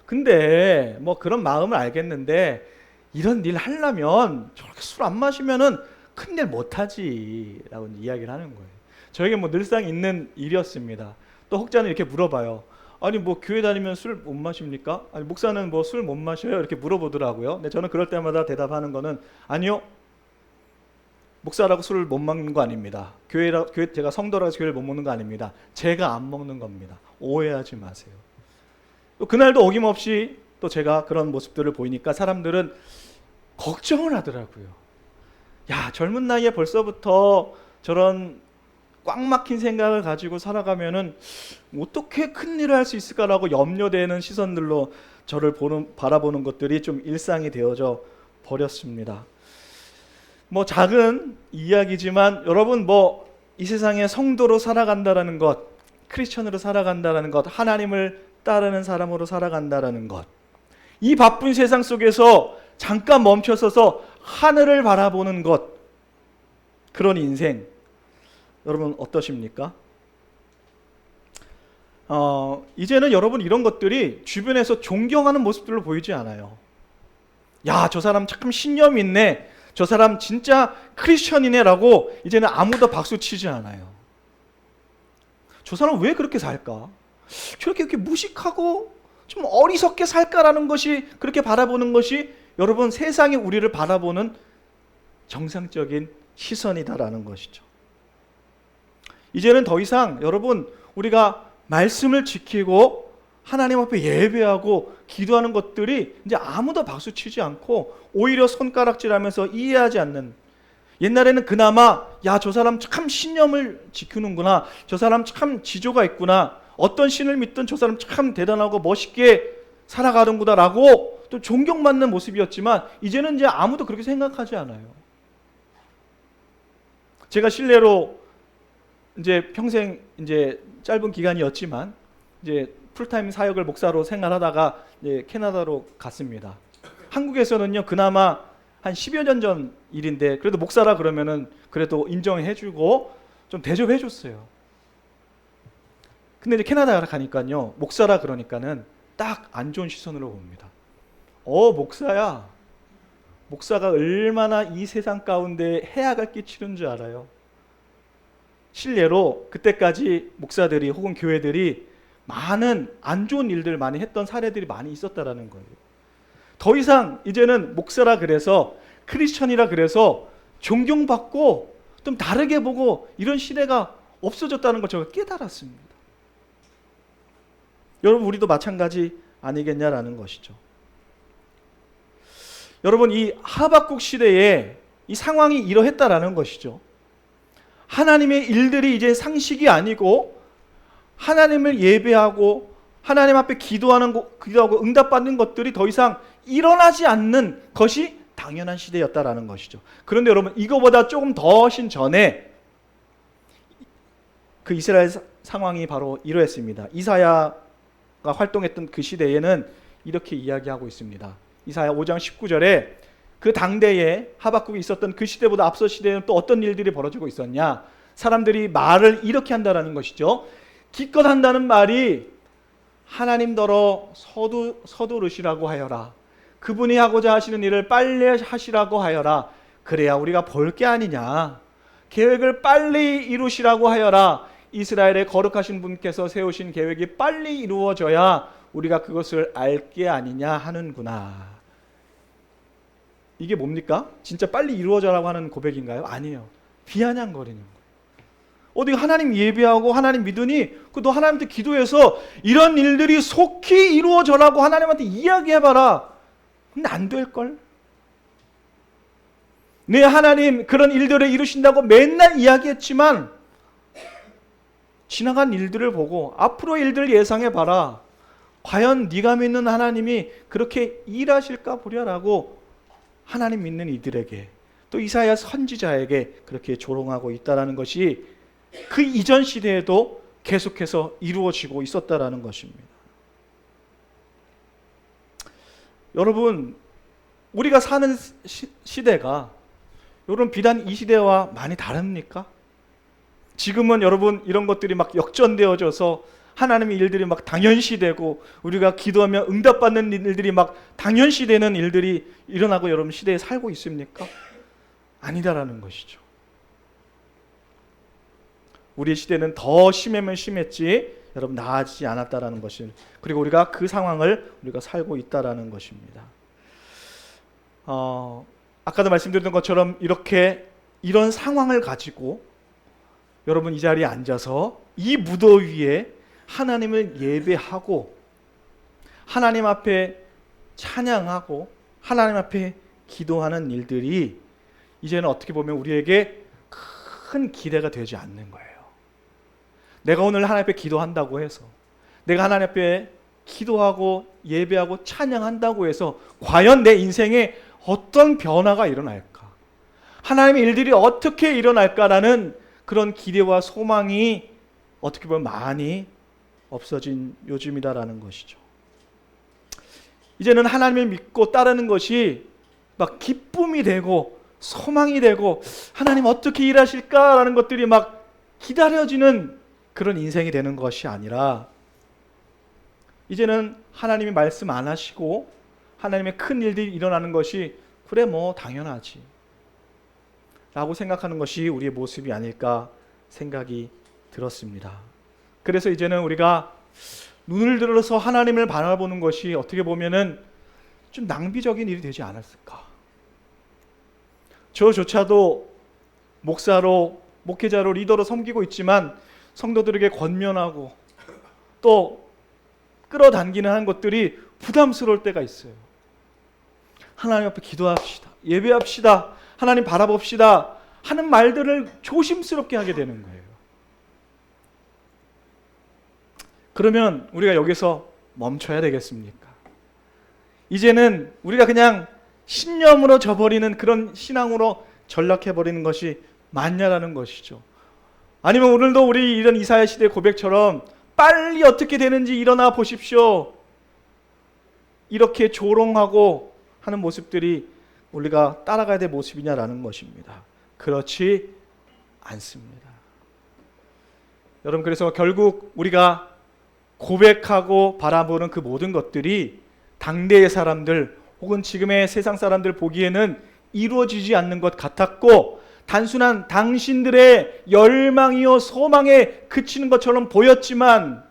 근데 뭐 그런 마음을 알겠는데 이런 일 하려면 저렇게 술 안 마시면은 큰일 못하지 라고 이야기를 하는 거예요. 저에게 뭐 늘상 있는 일이었습니다. 또 혹자는 이렇게 물어봐요. 아니 뭐 교회 다니면 술 못 마십니까? 아니 목사는 뭐 술 못 마셔요? 이렇게 물어보더라고요. 근데 저는 그럴 때마다 대답하는 거는 아니요, 목사라고 술을 못 먹는 거 아닙니다. 교회 제가 성도라서 교회를 못 먹는 거 아닙니다. 제가 안 먹는 겁니다. 오해하지 마세요. 또 그날도 어김없이 또 제가 그런 모습들을 보이니까 사람들은 걱정을 하더라고요. 야, 젊은 나이에 벌써부터 저런 꽉 막힌 생각을 가지고 살아가면은 어떻게 큰 일을 할 수 있을까라고 염려되는 시선들로 저를 바라보는 것들이 좀 일상이 되어져 버렸습니다. 뭐 작은 이야기지만 여러분, 뭐 이 세상에 성도로 살아간다라는 것, 크리스천으로 살아간다라는 것, 하나님을 따르는 사람으로 살아간다라는 것, 이 바쁜 세상 속에서 잠깐 멈춰서서 하늘을 바라보는 것, 그런 인생 여러분 어떠십니까? 이제는 여러분 이런 것들이 주변에서 존경하는 모습들로 보이지 않아요. 야, 저 사람 참 신념 있네, 저 사람 진짜 크리스천이네 라고 이제는 아무도 박수 치지 않아요. 저 사람 왜 그렇게 살까? 저렇게 이렇게 무식하고 좀 어리석게 살까라는 것이, 그렇게 바라보는 것이 여러분 세상이 우리를 바라보는 정상적인 시선이다라는 것이죠. 이제는 더 이상 여러분 우리가 말씀을 지키고 하나님 앞에 예배하고 기도하는 것들이 이제 아무도 박수치지 않고 오히려 손가락질하면서 이해하지 않는, 옛날에는 그나마 야, 저 사람 참 신념을 지키는구나, 저 사람 참 지조가 있구나, 어떤 신을 믿든 저 사람 참 대단하고 멋있게 살아가는구나 라고 또 존경받는 모습이었지만, 이제는 이제 아무도 그렇게 생각하지 않아요. 제가 실례로 이제 평생 이제 짧은 기간이었지만 이제 풀타임 사역을 목사로 생활하다가 이제 캐나다로 갔습니다. 한국에서는요 그나마 한 10여 년 전 일인데, 그래도 목사라 그러면은 그래도 인정해주고 좀 대접해줬어요. 근데 이제 캐나다 가니까요, 목사라 그러니까는 딱 안 좋은 시선으로 봅니다. 목사야, 목사가 얼마나 이 세상 가운데 해악을 끼치는 줄 알아요? 실례로 그때까지 목사들이 혹은 교회들이 많은 안 좋은 일들 많이 했던 사례들이 많이 있었다라는 거예요. 더 이상 이제는 목사라 그래서, 크리스천이라 그래서 존경받고 좀 다르게 보고 이런 시대가 없어졌다는 걸 제가 깨달았습니다. 여러분, 우리도 마찬가지 아니겠냐라는 것이죠. 여러분, 이 하박국 시대에 이 상황이 이러했다라는 것이죠. 하나님의 일들이 이제 상식이 아니고 하나님을 예배하고 하나님 앞에 기도하고 응답받는 것들이 더 이상 일어나지 않는 것이 당연한 시대였다라는 것이죠. 그런데 여러분, 이거보다 조금 더 훨씬 전에 그 이스라엘 상황이 바로 이러했습니다. 이사야가 활동했던 그 시대에는 이렇게 이야기하고 있습니다. 이사야 5장 19절에 그 당대에 하박국이 있었던 그 시대보다 앞서 시대에는 또 어떤 일들이 벌어지고 있었냐. 사람들이 말을 이렇게 한다라는 것이죠. 기껏 한다는 말이 하나님더러 서두르시라고 하여라. 그분이 하고자 하시는 일을 빨리 하시라고 하여라. 그래야 우리가 볼 게 아니냐. 계획을 빨리 이루시라고 하여라. 이스라엘의 거룩하신 분께서 세우신 계획이 빨리 이루어져야 우리가 그것을 알 게 아니냐 하는구나. 이게 뭡니까? 진짜 빨리 이루어져라고 하는 고백인가요? 아니에요. 비아냥거리는 거예요. 어디 하나님 예배하고 하나님 믿으니 너 하나님한테 기도해서 이런 일들이 속히 이루어져라고 하나님한테 이야기해봐라. 근데 안 될걸? 네, 하나님 그런 일들을 이루신다고 맨날 이야기했지만 지나간 일들을 보고 앞으로 일들을 예상해봐라. 과연 네가 믿는 하나님이 그렇게 일하실까 보려라고 하나님 믿는 이들에게, 또 이사야 선지자에게 그렇게 조롱하고 있다는 것이 그 이전 시대에도 계속해서 이루어지고 있었다는 것입니다. 여러분, 우리가 사는 시대가 여러분 비단 이 시대와 많이 다릅니까? 지금은 여러분 이런 것들이 막 역전되어져서 하나님의 일들이 막 당연시되고 우리가 기도하며 응답받는 일들이 막 당연시되는 일들이 일어나고 여러분 시대에 살고 있습니까? 아니다라는 것이죠. 우리의 시대는 더 심하면 심했지 여러분 나아지지 않았다라는 것을, 그리고 우리가 그 상황을 우리가 살고 있다라는 것입니다. 아까도 말씀드렸던 것처럼 이런 상황을 가지고 여러분 이 자리에 앉아서 이 무더위에 하나님을 예배하고 하나님 앞에 찬양하고 하나님 앞에 기도하는 일들이 이제는 어떻게 보면 우리에게 큰 기대가 되지 않는 거예요. 내가 오늘 하나님 앞에 기도한다고 해서, 내가 하나님 앞에 기도하고 예배하고 찬양한다고 해서 과연 내 인생에 어떤 변화가 일어날까? 하나님의 일들이 어떻게 일어날까라는 그런 기대와 소망이 어떻게 보면 많이 없어진 요즘이다라는 것이죠. 이제는 하나님을 믿고 따르는 것이 막 기쁨이 되고 소망이 되고 하나님 어떻게 일하실까라는 것들이 막 기다려지는 그런 인생이 되는 것이 아니라, 이제는 하나님이 말씀 안 하시고 하나님의 큰 일들이 일어나는 것이 그래 뭐 당연하지 라고 생각하는 것이 우리의 모습이 아닐까 생각이 들었습니다. 그래서 이제는 우리가 눈을 들어서 하나님을 바라보는 것이 어떻게 보면은 좀 낭비적인 일이 되지 않았을까. 저조차도 목사로, 목회자로, 리더로 섬기고 있지만 성도들에게 권면하고 또 끌어당기는 한 것들이 부담스러울 때가 있어요. 하나님 앞에 기도합시다. 예배합시다. 하나님 바라봅시다. 하는 말들을 조심스럽게 하게 되는 거예요. 그러면 우리가 여기서 멈춰야 되겠습니까? 이제는 우리가 그냥 신념으로 져버리는 그런 신앙으로 전락해버리는 것이 맞냐라는 것이죠. 아니면 오늘도 우리 이런 이사야 시대의 고백처럼 빨리 어떻게 되는지 일어나 보십시오. 이렇게 조롱하고 하는 모습들이 우리가 따라가야 될 모습이냐라는 것입니다. 그렇지 않습니다. 여러분, 그래서 결국 우리가 고백하고 바라보는 그 모든 것들이 당대의 사람들 혹은 지금의 세상 사람들 보기에는 이루어지지 않는 것 같았고 단순한 당신들의 열망이요 소망에 그치는 것처럼 보였지만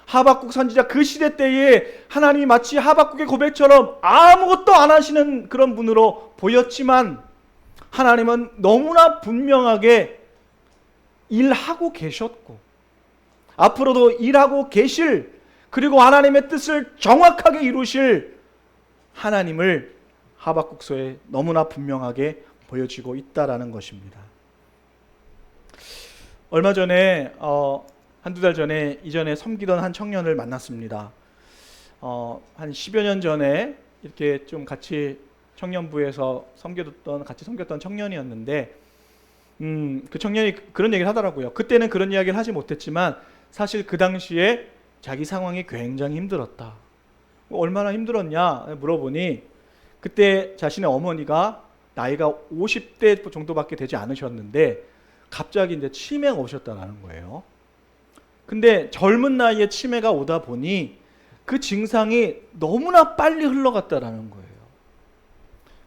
하박국 선지자 그 시대 때에 하나님이 마치 하박국의 고백처럼 아무것도 안 하시는 그런 분으로 보였지만 하나님은 너무나 분명하게 일하고 계셨고 앞으로도 일하고 계실, 그리고 하나님의 뜻을 정확하게 이루실 하나님을 하박국서에 너무나 분명하게 보여지고 있다라는 것입니다. 얼마 전에 한두 달 전에 이전에 섬기던 한 청년을 만났습니다. 한 10여 년 전에 이렇게 좀 같이 청년부에서 같이 섬겼던 청년이었는데 그 청년이 그런 얘기를 하더라고요. 그때는 그런 이야기를 하지 못했지만 사실 그 당시에 자기 상황이 굉장히 힘들었다. 얼마나 힘들었냐 물어보니 그때 자신의 어머니가 나이가 50대 정도밖에 되지 않으셨는데 갑자기 이제 치매가 오셨다는 거예요. 근데 젊은 나이에 치매가 오다 보니 그 증상이 너무나 빨리 흘러갔다라는 거예요.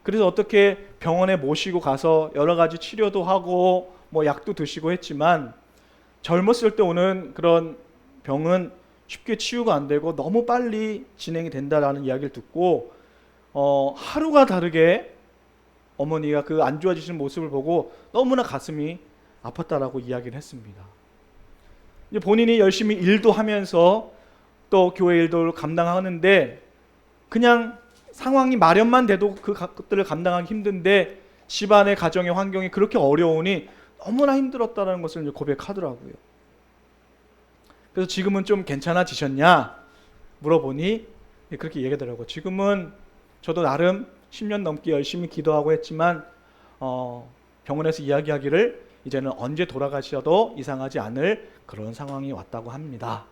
그래서 어떻게 병원에 모시고 가서 여러 가지 치료도 하고 뭐 약도 드시고 했지만 젊었을 때 오는 그런 병은 쉽게 치유가 안 되고 너무 빨리 진행이 된다라는 이야기를 듣고 하루가 다르게 어머니가 그 안 좋아지시는 모습을 보고 너무나 가슴이 아팠다라고 이야기를 했습니다. 이제 본인이 열심히 일도 하면서 또 교회 일도 감당하는데 그냥 상황이 마련만 돼도 그 것들을 감당하기 힘든데 집안의 가정의 환경이 그렇게 어려우니 너무나 힘들었다는 것을 이제 고백하더라고요. 그래서 지금은 좀 괜찮아지셨냐 물어보니 그렇게 얘기하더라고요. 지금은 저도 나름 10년 넘게 열심히 기도하고 했지만 병원에서 이야기하기를 이제는 언제 돌아가셔도 이상하지 않을 그런 상황이 왔다고 합니다.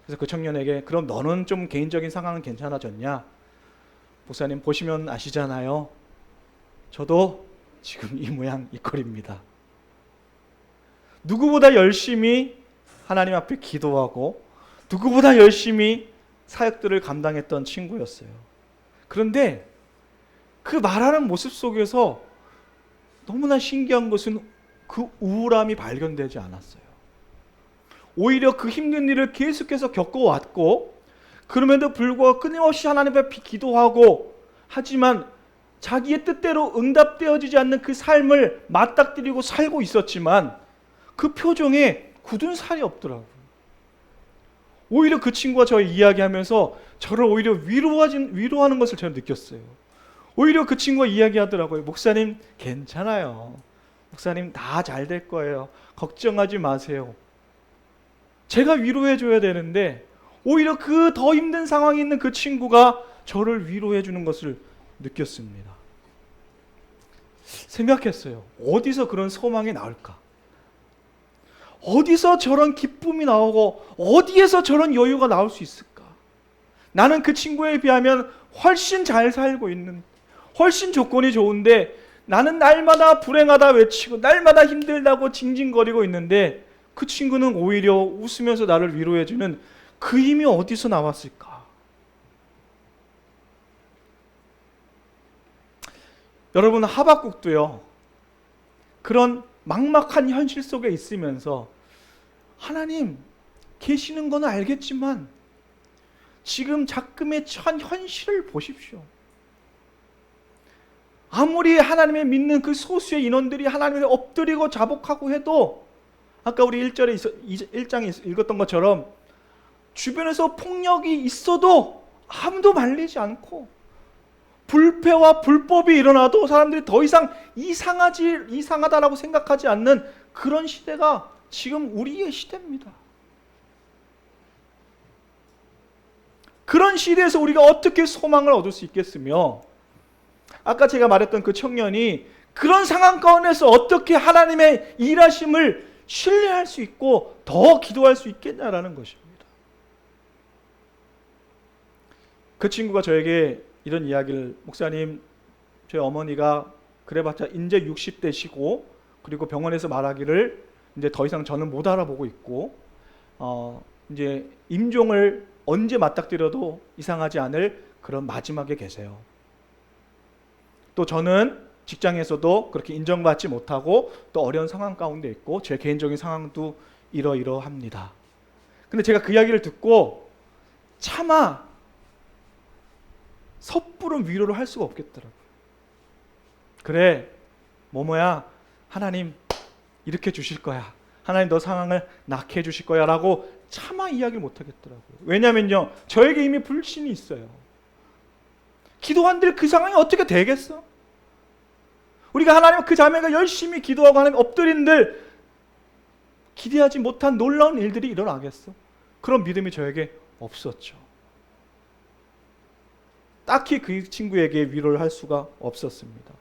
그래서 그 청년에게 그럼 너는 좀 개인적인 상황은 괜찮아졌냐? 목사님 보시면 아시잖아요. 저도 지금 이 모양 이 꼴입니다. 누구보다 열심히 하나님 앞에 기도하고 누구보다 열심히 사역들을 감당했던 친구였어요. 그런데 그 말하는 모습 속에서 너무나 신기한 것은 그 우울함이 발견되지 않았어요. 오히려 그 힘든 일을 계속해서 겪어왔고 그럼에도 불구하고 끊임없이 하나님 앞에 기도하고 하지만 자기의 뜻대로 응답되어지지 않는 그 삶을 맞닥뜨리고 살고 있었지만 그 표정에 굳은 살이 없더라고요. 오히려 그 친구가 저희 이야기하면서 저를 오히려 위로하는 것을 제가 느꼈어요. 오히려 그 친구가 이야기하더라고요. 목사님 괜찮아요. 목사님 다 잘 될 거예요. 걱정하지 마세요. 제가 위로해 줘야 되는데 오히려 그 더 힘든 상황에 있는 그 친구가 저를 위로해 주는 것을 느꼈습니다. 생각했어요. 어디서 그런 소망이 나올까? 어디서 저런 기쁨이 나오고 어디에서 저런 여유가 나올 수 있을까? 나는 그 친구에 비하면 훨씬 잘 살고 있는, 훨씬 조건이 좋은데 나는 날마다 불행하다 외치고 날마다 힘들다고 징징거리고 있는데 그 친구는 오히려 웃으면서 나를 위로해주는 그 힘이 어디서 나왔을까? 여러분, 하박국도요, 그런 막막한 현실 속에 있으면서 하나님 계시는 건 알겠지만 지금 작금의 현 현실을 보십시오. 아무리 하나님을 믿는 그 소수의 인원들이 하나님을 엎드리고 자복하고 해도 아까 우리 1장에 읽었던 것처럼 주변에서 폭력이 있어도 아무도 말리지 않고 불패와 불법이 일어나도 사람들이 더 이상 이상하다라고 생각하지 않는 그런 시대가 지금 우리의 시대입니다. 그런 시대에서 우리가 어떻게 소망을 얻을 수 있겠으며, 아까 제가 말했던 그 청년이 그런 상황 가운데서 어떻게 하나님의 일하심을 신뢰할 수 있고 더 기도할 수 있겠냐라는 것입니다. 그 친구가 저에게 이런 이야기를, 목사님, 저희 어머니가 그래봤자 이제 60대시고 그리고 병원에서 말하기를 이제 더 이상 저는 못 알아보고 있고 이제 임종을 언제 맞닥뜨려도 이상하지 않을 그런 마지막에 계세요. 또 저는 직장에서도 그렇게 인정받지 못하고 또 어려운 상황 가운데 있고 제 개인적인 상황도 이러이러합니다. 근데 제가 그 이야기를 듣고 차마 섣부른 위로를 할 수가 없겠더라고요. 그래, 모모야, 하나님 이렇게 주실 거야. 하나님 너 상황을 낫게 해주실 거야 라고 차마 이야기를 못하겠더라고요. 왜냐면요, 저에게 이미 불신이 있어요. 기도한들 그 상황이 어떻게 되겠어? 우리가 하나님, 그 자매가 열심히 기도하고 하나님 엎드린들 기대하지 못한 놀라운 일들이 일어나겠어? 그런 믿음이 저에게 없었죠. 딱히 그 친구에게 위로를 할 수가 없었습니다.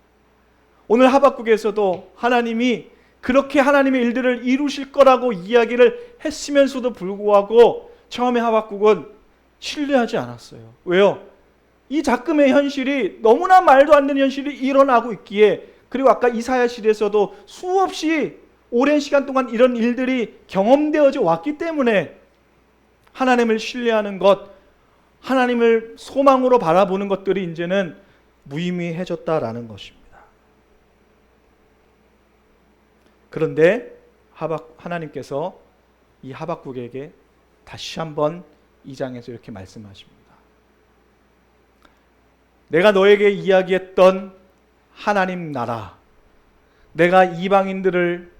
오늘 하박국에서도 하나님이 그렇게 하나님의 일들을 이루실 거라고 이야기를 했으면서도 불구하고 처음에 하박국은 신뢰하지 않았어요. 왜요? 이 작금의 현실이 너무나 말도 안 되는 현실이 일어나고 있기에, 그리고 아까 이사야시에서도 수없이 오랜 시간 동안 이런 일들이 경험되어져 왔기 때문에 하나님을 신뢰하는 것, 하나님을 소망으로 바라보는 것들이 이제는 무의미해졌다라는 것입니다. 그런데 하나님께서 이 하박국에게 다시 한번 2장에서 이렇게 말씀하십니다. 내가 너에게 이야기했던 하나님 나라, 내가 이방인들을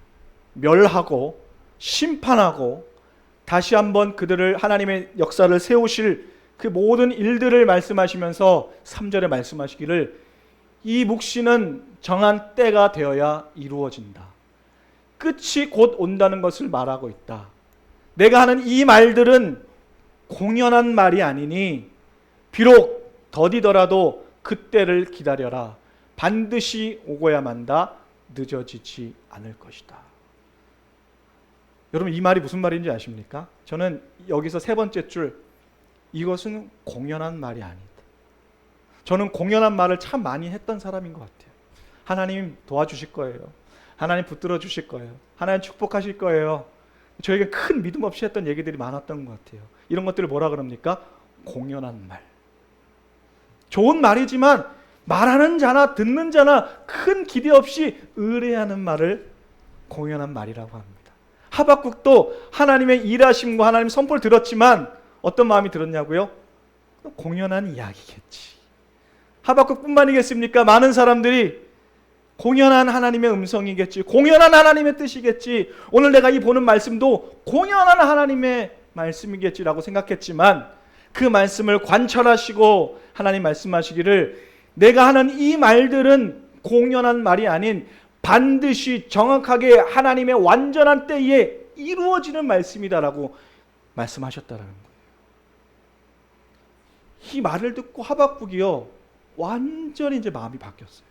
멸하고 심판하고 다시 한번 그들을 하나님의 역사를 세우실 그 모든 일들을 말씀하시면서 3절에 말씀하시기를 이 묵시는 정한 때가 되어야 이루어진다. 끝이 곧 온다는 것을 말하고 있다. 내가 하는 이 말들은 공연한 말이 아니니 비록 더디더라도 그때를 기다려라. 반드시 오고야만다. 늦어지지 않을 것이다. 여러분, 이 말이 무슨 말인지 아십니까? 저는 여기서 세 번째 줄, 이것은 공연한 말이 아니다. 저는 공연한 말을 참 많이 했던 사람인 것 같아요. 하나님 도와주실 거예요. 하나님 붙들어 주실 거예요. 하나님 축복하실 거예요. 저에게 큰 믿음 없이 했던 얘기들이 많았던 것 같아요. 이런 것들을 뭐라 그럽니까? 공연한 말. 좋은 말이지만 말하는 자나 듣는 자나 큰 기대 없이 의뢰하는 말을 공연한 말이라고 합니다. 하박국도 하나님의 일하심과 하나님 선포를 들었지만 어떤 마음이 들었냐고요? 공연한 이야기겠지. 하박국뿐만이겠습니까? 많은 사람들이 공연한 하나님의 음성이겠지, 공연한 하나님의 뜻이겠지, 오늘 내가 이 보는 말씀도 공연한 하나님의 말씀이겠지라고 생각했지만 그 말씀을 관철하시고 하나님 말씀하시기를 내가 하는 이 말들은 공연한 말이 아닌 반드시 정확하게 하나님의 완전한 때에 이루어지는 말씀이다라고 말씀하셨다라는 거예요. 이 말을 듣고 하박국이요, 완전히 이제 마음이 바뀌었어요.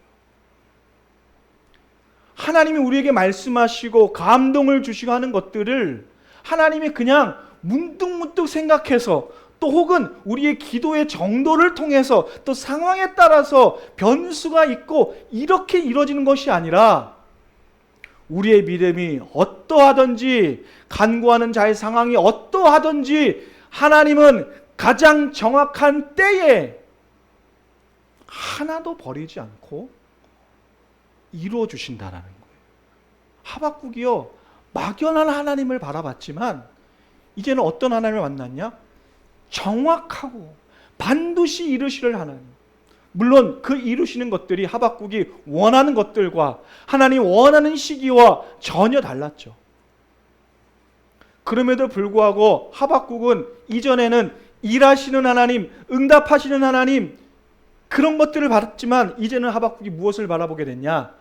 하나님이 우리에게 말씀하시고 감동을 주시고 하는 것들을 하나님이 그냥 문득문득 생각해서 또 혹은 우리의 기도의 정도를 통해서 또 상황에 따라서 변수가 있고 이렇게 이루어지는 것이 아니라 우리의 믿음이 어떠하든지 간구하는 자의 상황이 어떠하든지 하나님은 가장 정확한 때에 하나도 버리지 않고 이루어 주신다라는 거예요. 하박국이요, 막연한 하나님을 바라봤지만 이제는 어떤 하나님을 만났냐? 정확하고 반드시 이루시를 하나님. 물론 그 이루시는 것들이 하박국이 원하는 것들과 하나님 원하는 시기와 전혀 달랐죠. 그럼에도 불구하고 하박국은 이전에는 일하시는 하나님, 응답하시는 하나님, 그런 것들을 바랐지만 이제는 하박국이 무엇을 바라보게 됐냐?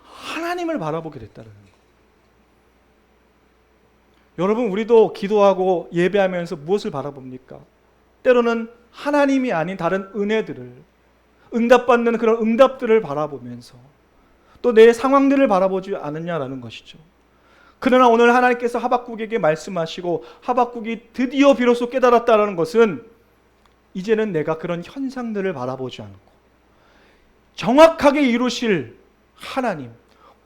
하나님을 바라보게 됐다는 거예요. 여러분, 우리도 기도하고 예배하면서 무엇을 바라봅니까? 때로는 하나님이 아닌 다른 은혜들을, 응답받는 그런 응답들을 바라보면서 또 내 상황들을 바라보지 않느냐라는 것이죠. 그러나 오늘 하나님께서 하박국에게 말씀하시고 하박국이 드디어 비로소 깨달았다는 것은 이제는 내가 그런 현상들을 바라보지 않고 정확하게 이루실 하나님,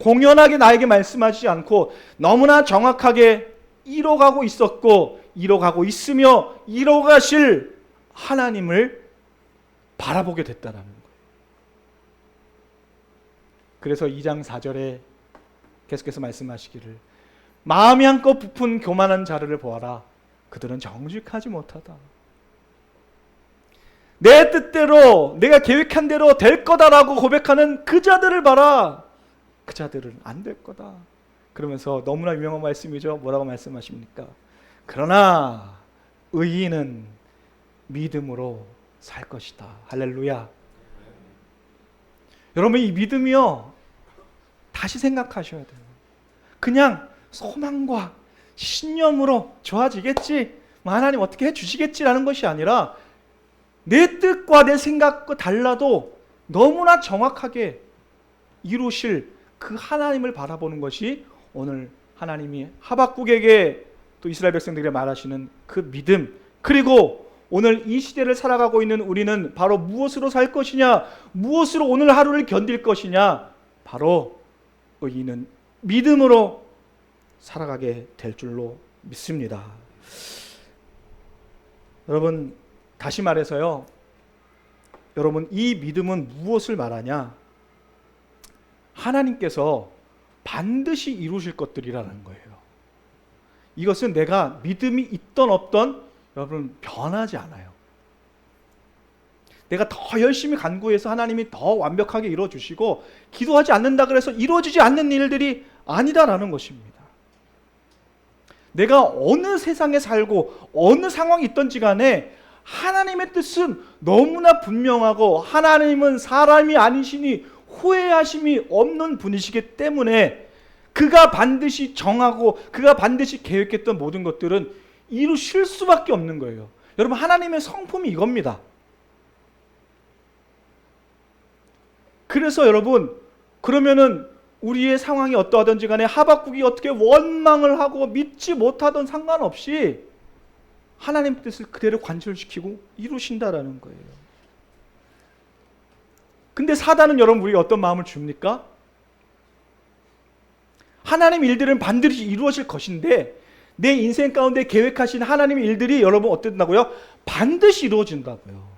공연하게 나에게 말씀하시지 않고 너무나 정확하게 이뤄가고 있었고 이뤄가고 있으며 이뤄가실 하나님을 바라보게 됐다는 거예요. 그래서 2장 4절에 계속해서 말씀하시기를 마음이 한껏 부푼 교만한 자를 보아라. 그들은 정직하지 못하다. 내 뜻대로 내가 계획한 대로 될 거다라고 고백하는 그 자들을 봐라. 그 자들은 안 될 거다. 그러면서 너무나 유명한 말씀이죠. 뭐라고 말씀하십니까? 그러나 의인은 믿음으로 살 것이다. 할렐루야. 여러분, 이 믿음이요, 다시 생각하셔야 돼요. 그냥 소망과 신념으로 좋아지겠지, 하나님 어떻게 해주시겠지라는 것이 아니라 내 뜻과 내 생각과 달라도 너무나 정확하게 이루실 그 하나님을 바라보는 것이 오늘 하나님이 하박국에게 또 이스라엘 백성들에게 말하시는 그 믿음, 그리고 오늘 이 시대를 살아가고 있는 우리는 바로 무엇으로 살 것이냐, 무엇으로 오늘 하루를 견딜 것이냐, 바로 의인은 믿음으로 살아가게 될 줄로 믿습니다. 여러분, 다시 말해서요, 여러분, 이 믿음은 무엇을 말하냐? 하나님께서 반드시 이루실 것들이라는 거예요. 이것은 내가 믿음이 있던 없던 여러분 변하지 않아요. 내가 더 열심히 간구해서 하나님이 더 완벽하게 이루어주시고 기도하지 않는다 그래서 이루어지지 않는 일들이 아니다라는 것입니다. 내가 어느 세상에 살고 어느 상황이 있던지 간에 하나님의 뜻은 너무나 분명하고 하나님은 사람이 아니시니 후회하심이 없는 분이시기 때문에 그가 반드시 정하고 그가 반드시 계획했던 모든 것들은 이루실 수밖에 없는 거예요. 여러분, 하나님의 성품이 이겁니다. 그래서 여러분, 그러면은 우리의 상황이 어떠하든지 간에 하박국이 어떻게 원망을 하고 믿지 못하던 상관없이 하나님의 뜻을 그대로 관철시키고 이루신다라는 거예요. 근데 사단은 여러분 우리가 어떤 마음을 줍니까? 하나님 일들은 반드시 이루어질 것인데 내 인생 가운데 계획하신 하나님의 일들이 여러분 어떻다고요? 반드시 이루어진다고요.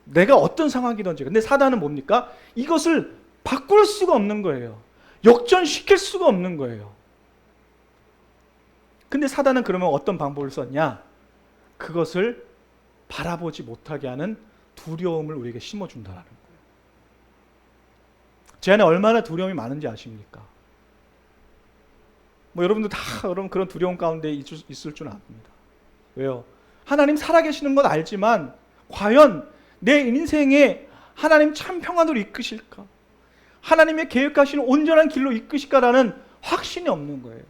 내가 어떤 상황이든지. 근데 사단은 뭡니까? 이것을 바꿀 수가 없는 거예요. 역전시킬 수가 없는 거예요. 근데 사단은 그러면 어떤 방법을 썼냐? 그것을 바라보지 못하게 하는 두려움을 우리에게 심어준다는 거예요. 제 안에 얼마나 두려움이 많은지 아십니까? 여러분도 다 여러분 그런 두려움 가운데 있을 줄 압니다. 왜요? 하나님 살아계시는 건 알지만 과연 내 인생에 하나님 참 평안으로 이끄실까? 하나님의 계획하시는 온전한 길로 이끄실까라는 확신이 없는 거예요.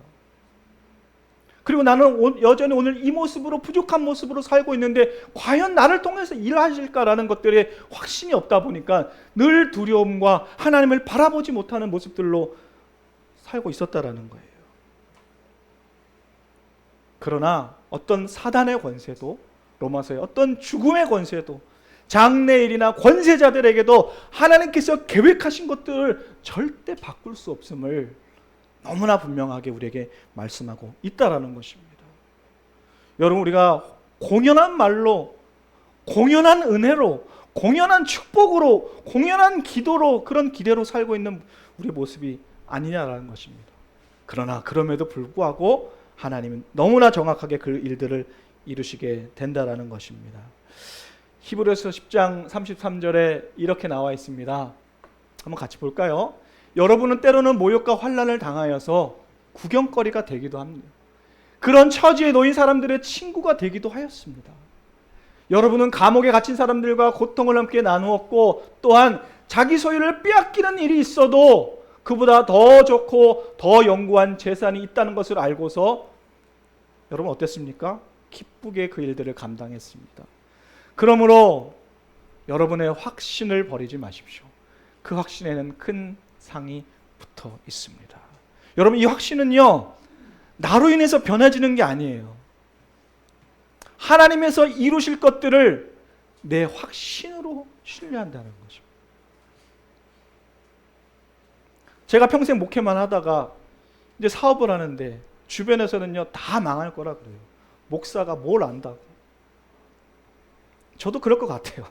그리고 나는 여전히 오늘 이 모습으로 부족한 모습으로 살고 있는데 과연 나를 통해서 일하실까라는 것들에 확신이 없다 보니까 늘 두려움과 하나님을 바라보지 못하는 모습들로 살고 있었다라는 거예요. 그러나 어떤 사단의 권세도, 로마서의 어떤 죽음의 권세도, 장래일이나 권세자들에게도 하나님께서 계획하신 것들을 절대 바꿀 수 없음을 너무나 분명하게 우리에게 말씀하고 있다라는 것입니다. 여러분, 우리가 공연한 말로, 공연한 은혜로, 공연한 축복으로, 공연한 기도로, 그런 기대로 살고 있는 우리의 모습이 아니냐라는 것입니다. 그러나 그럼에도 불구하고 하나님은 너무나 정확하게 그 일들을 이루시게 된다라는 것입니다. 히브리서 10장 33절에 이렇게 나와 있습니다. 한번 같이 볼까요? 여러분은 때로는 모욕과 환난을 당하여서 구경거리가 되기도 합니다. 그런 처지에 놓인 사람들의 친구가 되기도 하였습니다. 여러분은 감옥에 갇힌 사람들과 고통을 함께 나누었고, 또한 자기 소유를 빼앗기는 일이 있어도 그보다 더 좋고 더 영구한 재산이 있다는 것을 알고서 여러분 어땠습니까? 기쁘게 그 일들을 감당했습니다. 그러므로 여러분의 확신을 버리지 마십시오. 그 확신에는 큰 상이 붙어 있습니다. 여러분, 이 확신은요, 나로 인해서 변해지는 게 아니에요. 하나님에서 이루실 것들을 내 확신으로 신뢰한다는 것입니다. 제가 평생 목회만 하다가 이제 사업을 하는데 주변에서는요, 다 망할 거라 그래요. 목사가 뭘 안다고. 저도 그럴 것 같아요.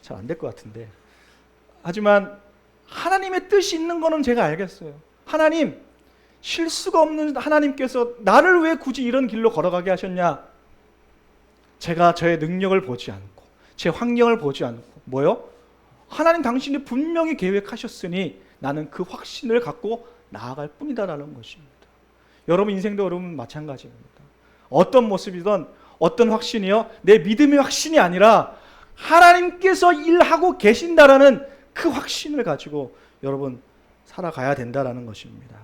잘 안 될 것 같은데. 하지만 하나님의 뜻이 있는 거는 제가 알겠어요. 하나님, 실수가 없는 하나님께서 나를 왜 굳이 이런 길로 걸어가게 하셨냐? 제가 저의 능력을 보지 않고 제 환경을 보지 않고 뭐요? 하나님 당신이 분명히 계획하셨으니 나는 그 확신을 갖고 나아갈 뿐이다라는 것입니다. 여러분 인생도 여러분 마찬가지입니다. 어떤 모습이든 어떤 확신이요? 내 믿음의 확신이 아니라 하나님께서 일하고 계신다라는 그 확신을 가지고 여러분 살아가야 된다라는 것입니다.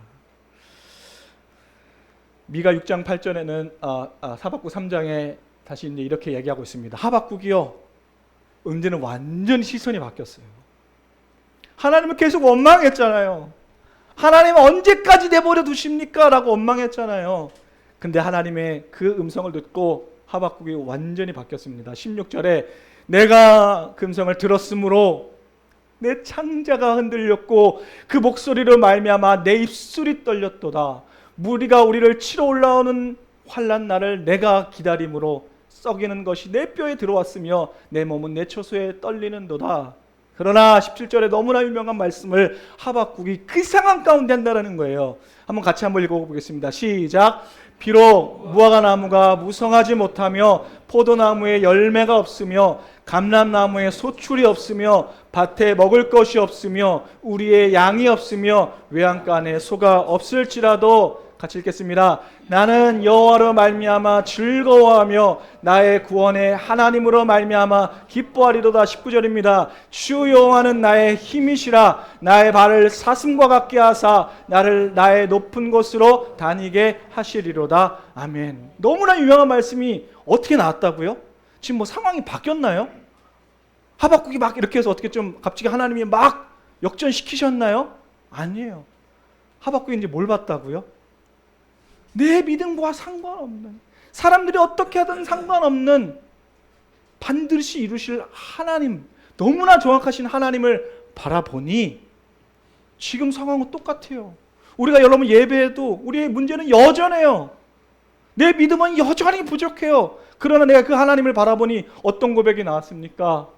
미가 6장 8절에는 하박국 3장에 다시 이제 이렇게 얘기하고 있습니다. 하박국이요, 이제는 완전히 시선이 바뀌었어요. 하나님을 계속 원망했잖아요. 하나님 언제까지 내버려 두십니까? 라고 원망했잖아요. 근데 하나님의 그 음성을 듣고 하박국이 완전히 바뀌었습니다. 16절에 내가 그 음성을 들었으므로 내 창자가 흔들렸고 그 목소리로 말미암아 내 입술이 떨렸도다. 무리가 우리를 치러 올라오는 환난 날을 내가 기다림으로 썩이는 것이 내 뼈에 들어왔으며 내 몸은 내 초소에 떨리는도다. 그러나 17절에 너무나 유명한 말씀을 하박국이 그 상황 가운데 한다는 거예요. 같이 한번 읽어보겠습니다. 시작. 비록 무화과 나무가 무성하지 못하며 포도나무에 열매가 없으며 감람나무에 소출이 없으며 밭에 먹을 것이 없으며 우리의 양이 없으며 외양간 안에 소가 없을지라도, 같이 읽겠습니다. 나는 여호와로 말미암아 즐거워하며 나의 구원의 하나님으로 말미암아 기뻐하리로다. 19절입니다. 주 여호와는 나의 힘이시라. 나의 발을 사슴과 같게 하사 나를 나의 높은 곳으로 다니게 하시리로다. 아멘. 너무나 유명한 말씀이 어떻게 나왔다고요? 지금 뭐 상황이 바뀌었나요? 하박국이 막 이렇게 해서 어떻게 좀 갑자기 하나님이 막 역전시키셨나요? 아니에요. 하박국이 이제 뭘 봤다고요? 내 믿음과 상관없는, 사람들이 어떻게 하든 상관없는 반드시 이루실 하나님, 너무나 정확하신 하나님을 바라보니 지금 상황은 똑같아요. 우리가 여러분 예배해도 우리의 문제는 여전해요. 내 믿음은 여전히 부족해요. 그러나 내가 그 하나님을 바라보니 어떤 고백이 나왔습니까?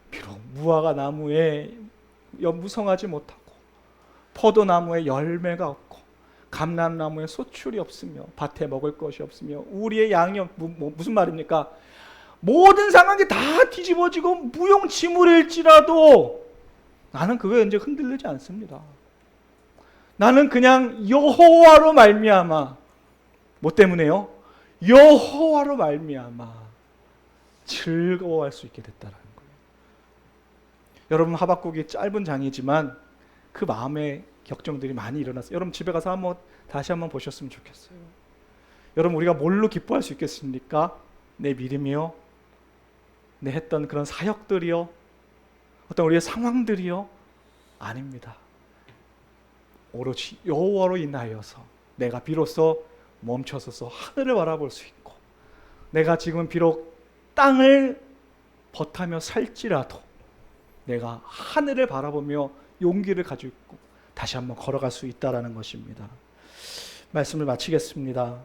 비록 무화과 나무에 무성하지 못하고 포도나무에 열매가 없고 감람나무에 소출이 없으며 밭에 먹을 것이 없으며 우리의 양이 무슨 말입니까? 모든 상황이 다 뒤집어지고 무용지물일지라도 나는 그거에 이제 흔들리지 않습니다. 나는 그냥 여호와로 말미암아, 뭐 때문에요? 여호와로 말미암아 즐거워할 수 있게 됐다라는 거예요. 여러분 하박국이 짧은 장이지만 그 마음의 격정들이 많이 일어났어요. 여러분 집에 가서 다시 한번 보셨으면 좋겠어요. 여러분 우리가 뭘로 기뻐할 수 있겠습니까? 내 믿음이요? 내 했던 그런 사역들이요? 어떤 우리의 상황들이요? 아닙니다. 오로지 여호와로 인하여서 내가 비로소 멈춰서서 하늘을 바라볼 수 있고, 내가 지금 비록 땅을 버타며 살지라도 내가 하늘을 바라보며 용기를 가지고 있고 다시 한번 걸어갈 수 있다라는 것입니다. 말씀을 마치겠습니다.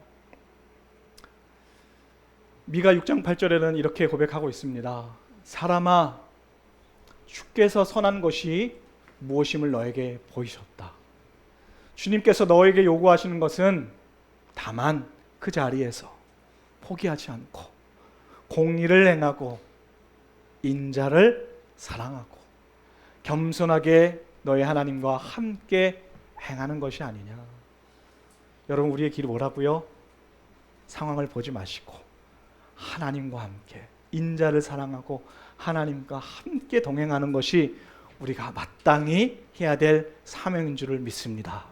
미가 6장 8절에는 이렇게 고백하고 있습니다. 사람아, 주께서 선한 것이 무엇임을 너에게 보이셨다. 주님께서 너에게 요구하시는 것은 다만 그 자리에서 포기하지 않고 공의를 행하고 인자를 사랑하고 겸손하게 너의 하나님과 함께 행하는 것이 아니냐. 여러분, 우리의 길이 뭐라고요? 상황을 보지 마시고 하나님과 함께 인자를 사랑하고 하나님과 함께 동행하는 것이 우리가 마땅히 해야 될 사명인 줄을 믿습니다.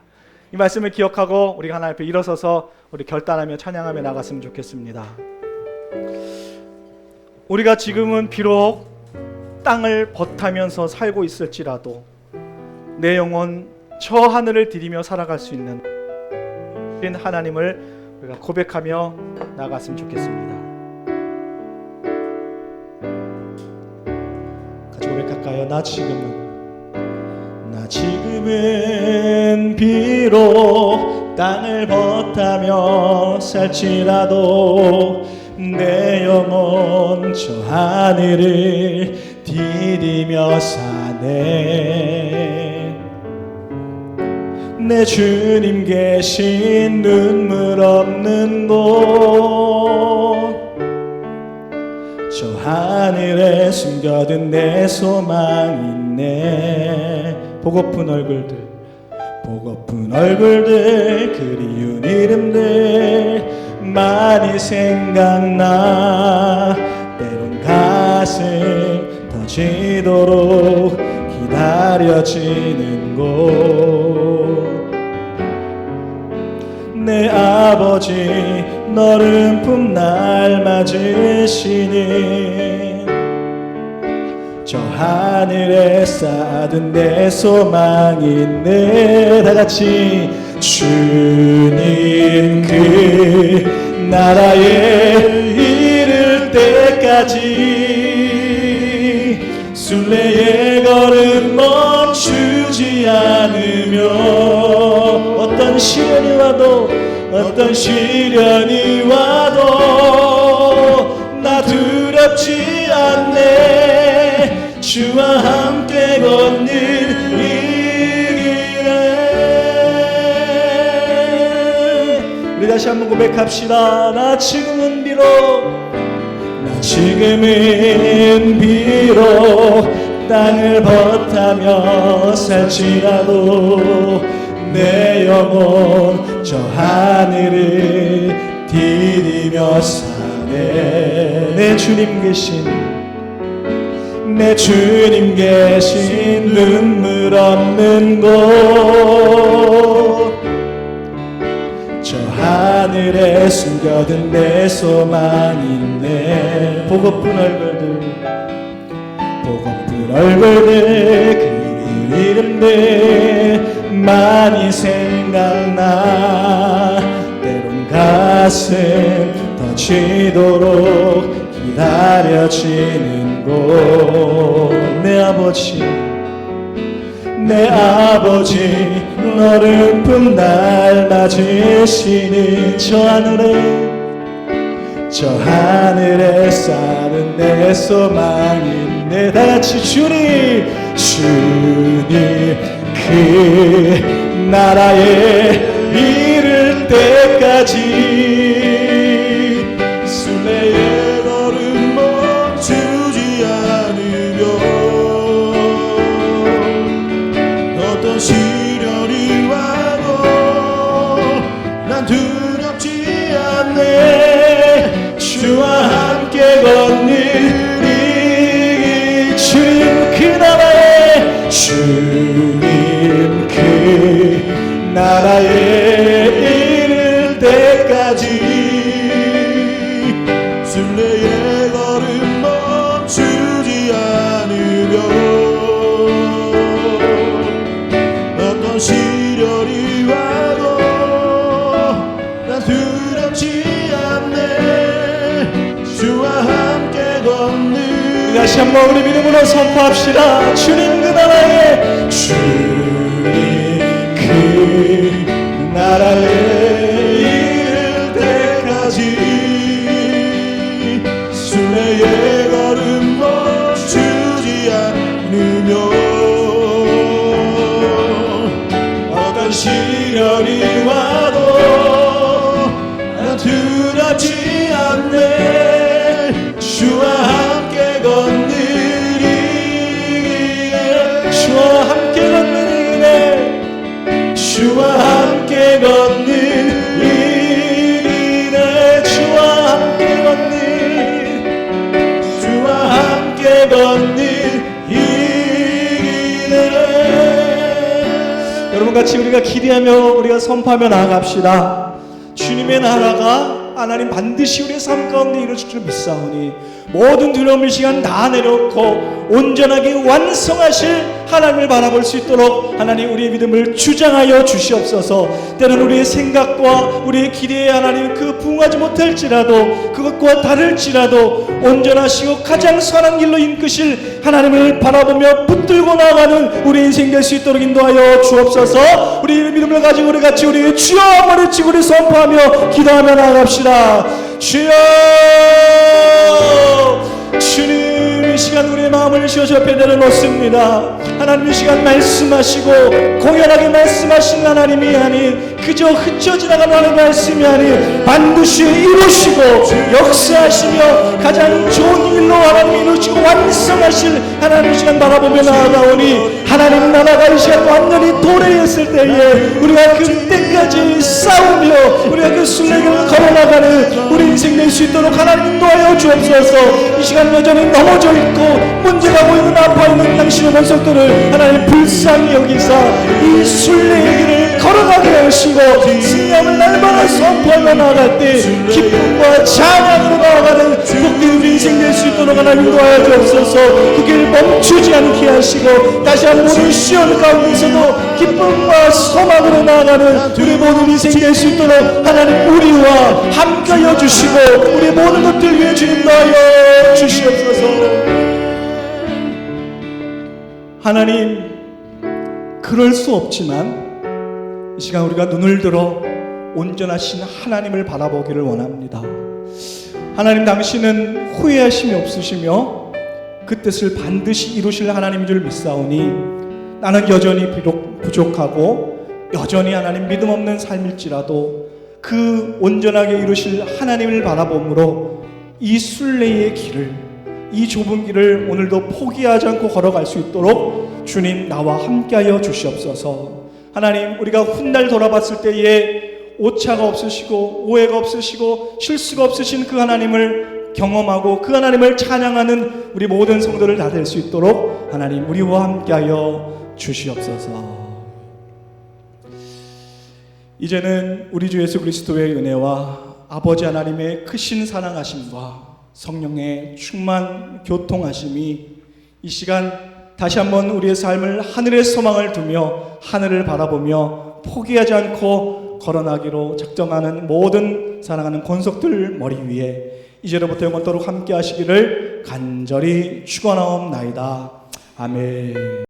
이 말씀을 기억하고 우리가 하나님 앞에 일어서서 우리 결단하며 찬양하며 나갔으면 좋겠습니다. 우리가 지금은 비록 땅을 버타면서 살고 있을지라도 내 영혼 저 하늘을 디디며 살아갈 수 있는 하나님을 우리가 고백하며 나갔으면 좋겠습니다. 같이 고백할까요? 나 지금은 비록 땅을 버타며 살지라도 내 영혼 저 하늘을 디디며 사네. 내 주님 계신 눈물 없는 곳 저 하늘에 숨겨둔 내 소망 있네. 보고픈 얼굴들 그리운 이름들 많이 생각나. 때론 가슴 터지도록 기다려지는 곳. 내 아버지 너른 품 날 맞으시니 저 하늘에 쌓아둔 내 소망 있네. 다같이 주님 그 나라에 이를 때까지 순례의 걸음 멈추지 않으며 어떤 시련이 와도 나 두렵지 않네. 주와 함께 걷는 이 길에. 우리 다시 한번 고백합시다. 나 지금은 비록 땅을 버타며 살지라도 내 영혼 저 하늘을 디디며 사네. 내 주님 계신 눈물 없는 곳 저 하늘에 숨겨둔 내 소망 있네. 보고픈 얼굴들 그 이름들 많이 생각나. 때론 가슴 터지도록 기다려지는 곳. 내 아버지 너른 품 날 맞으시니 저 하늘에 쌓은 내 소망 있네. 다같이 주님 그 나라에 이를 때까지 순례의 걸음 멈추지 않으며 어떤 시련이 와도 난 두렵지 않네. 주와 함께 걷는 이 주님 그 나라에 이를 때까지 순례의 걸음 멈추지 않으며 어떤 시련이 와도 난 두렵지 않네. 주와 함께 걷는. 다시 한번 우리 믿음으로 선포합시다. 주님 그 나라에 그 나라에 이를 때까지 순례의 걸음 멈추지 않으며 어떤 시련이 와도 난 두렵지 않네. 주와 함께 걷는 이 길에 주와 함께 걷는 이 길에 주와 함께 걷는 여러분 같이 우리가 기대하며 우리가 선포하며 나아갑시다. 주님의 나라가 하나님 반드시 우리의 삶 가운데 이루어질 줄 믿사오니 모든 두려움의 시간 다 내려놓고 온전하게 완성하실 하나님을 바라볼 수 있도록 하나님 우리의 믿음을 주장하여 주시옵소서. 때로는 우리의 생각과 우리의 기대에 하나님 그 부응하지 못할지라도 그것과 다를지라도 온전하시고 가장 선한 길로 인끄실 하나님을 바라보며 붙들고 나아가는 우리 인생 될 수 있도록 인도하여 주옵소서. 우리의 믿음을 가지고 우리 같이 우리의 주여 머리치고 우리 선포하며 기도하며 나아갑시다. 주여, 주님 이 시간 우리의 마음을 주여 저 옆에 내려놓습니다. 하나님 이 시간 말씀하시고 공연하게 말씀하신 하나님이 아닌 그저 흩어 지나가는 하나님의 말씀이 아닌 반드시 이루시고 역사하시며 가장 좋은 일로 하나님이 이루시고 완성하실 하나님 이 시간 바라보며 나아가오니 하나님 나라가 이 시간 완전히 도래했을 때에 우리가 그때까지 싸우며 우리가 그 순례길을 걸어나가는 우리 인생 될 수 있도록 하나님 인도하여 주옵소서. 이 시간 여전히 넘어져 있고 문제가 보이는 아파 있는 당신의 권속들을 하나님 불쌍히 여기사 이 순례의 길을 걸어가게 하시고 승리함을 날마다 선포하며 나아갈 때 기쁨과 찬양으로 나아가는 복된 우리 인생 될 수 있도록 하나님 인도하여 주옵소서. 그 길 멈추지 않게 하시고 다시 한 모든 시험 가운데서도 기쁨과 소망으로 나아가는 우리 모든 인생 될 수 있도록 하나님 우리와 함께하여 주시고 우리 모든 것들 위해 주님 나여 주시옵소서. 하나님, 그럴 수 없지만 이 시간 우리가 눈을 들어 온전하신 하나님을 바라보기를 원합니다. 하나님, 당신은 후회하심이 없으시며 그 뜻을 반드시 이루실 하나님인 줄 믿사오니 나는 여전히 비록 부족하고 여전히 하나님 믿음 없는 삶일지라도 그 온전하게 이루실 하나님을 바라봄으로 이 순례의 길을, 이 좁은 길을 오늘도 포기하지 않고 걸어갈 수 있도록 주님 나와 함께하여 주시옵소서. 하나님, 우리가 훗날 돌아봤을 때에 오차가 없으시고 오해가 없으시고 실수가 없으신 그 하나님을 경험하고 그 하나님을 찬양하는 우리 모든 성도를 다 될 수 있도록 하나님 우리와 함께하여 주시옵소서. 이제는 우리 주 예수 그리스도의 은혜와 아버지 하나님의 크신 사랑하심과 성령의 충만 교통하심이 이 시간 다시 한번 우리의 삶을 하늘의 소망을 두며 하늘을 바라보며 포기하지 않고 걸어나기로 작정하는 모든 사랑하는 권속들 머리 위에 이제로부터 영원토록 함께 하시기를 간절히 축원하옵나이다. 아멘.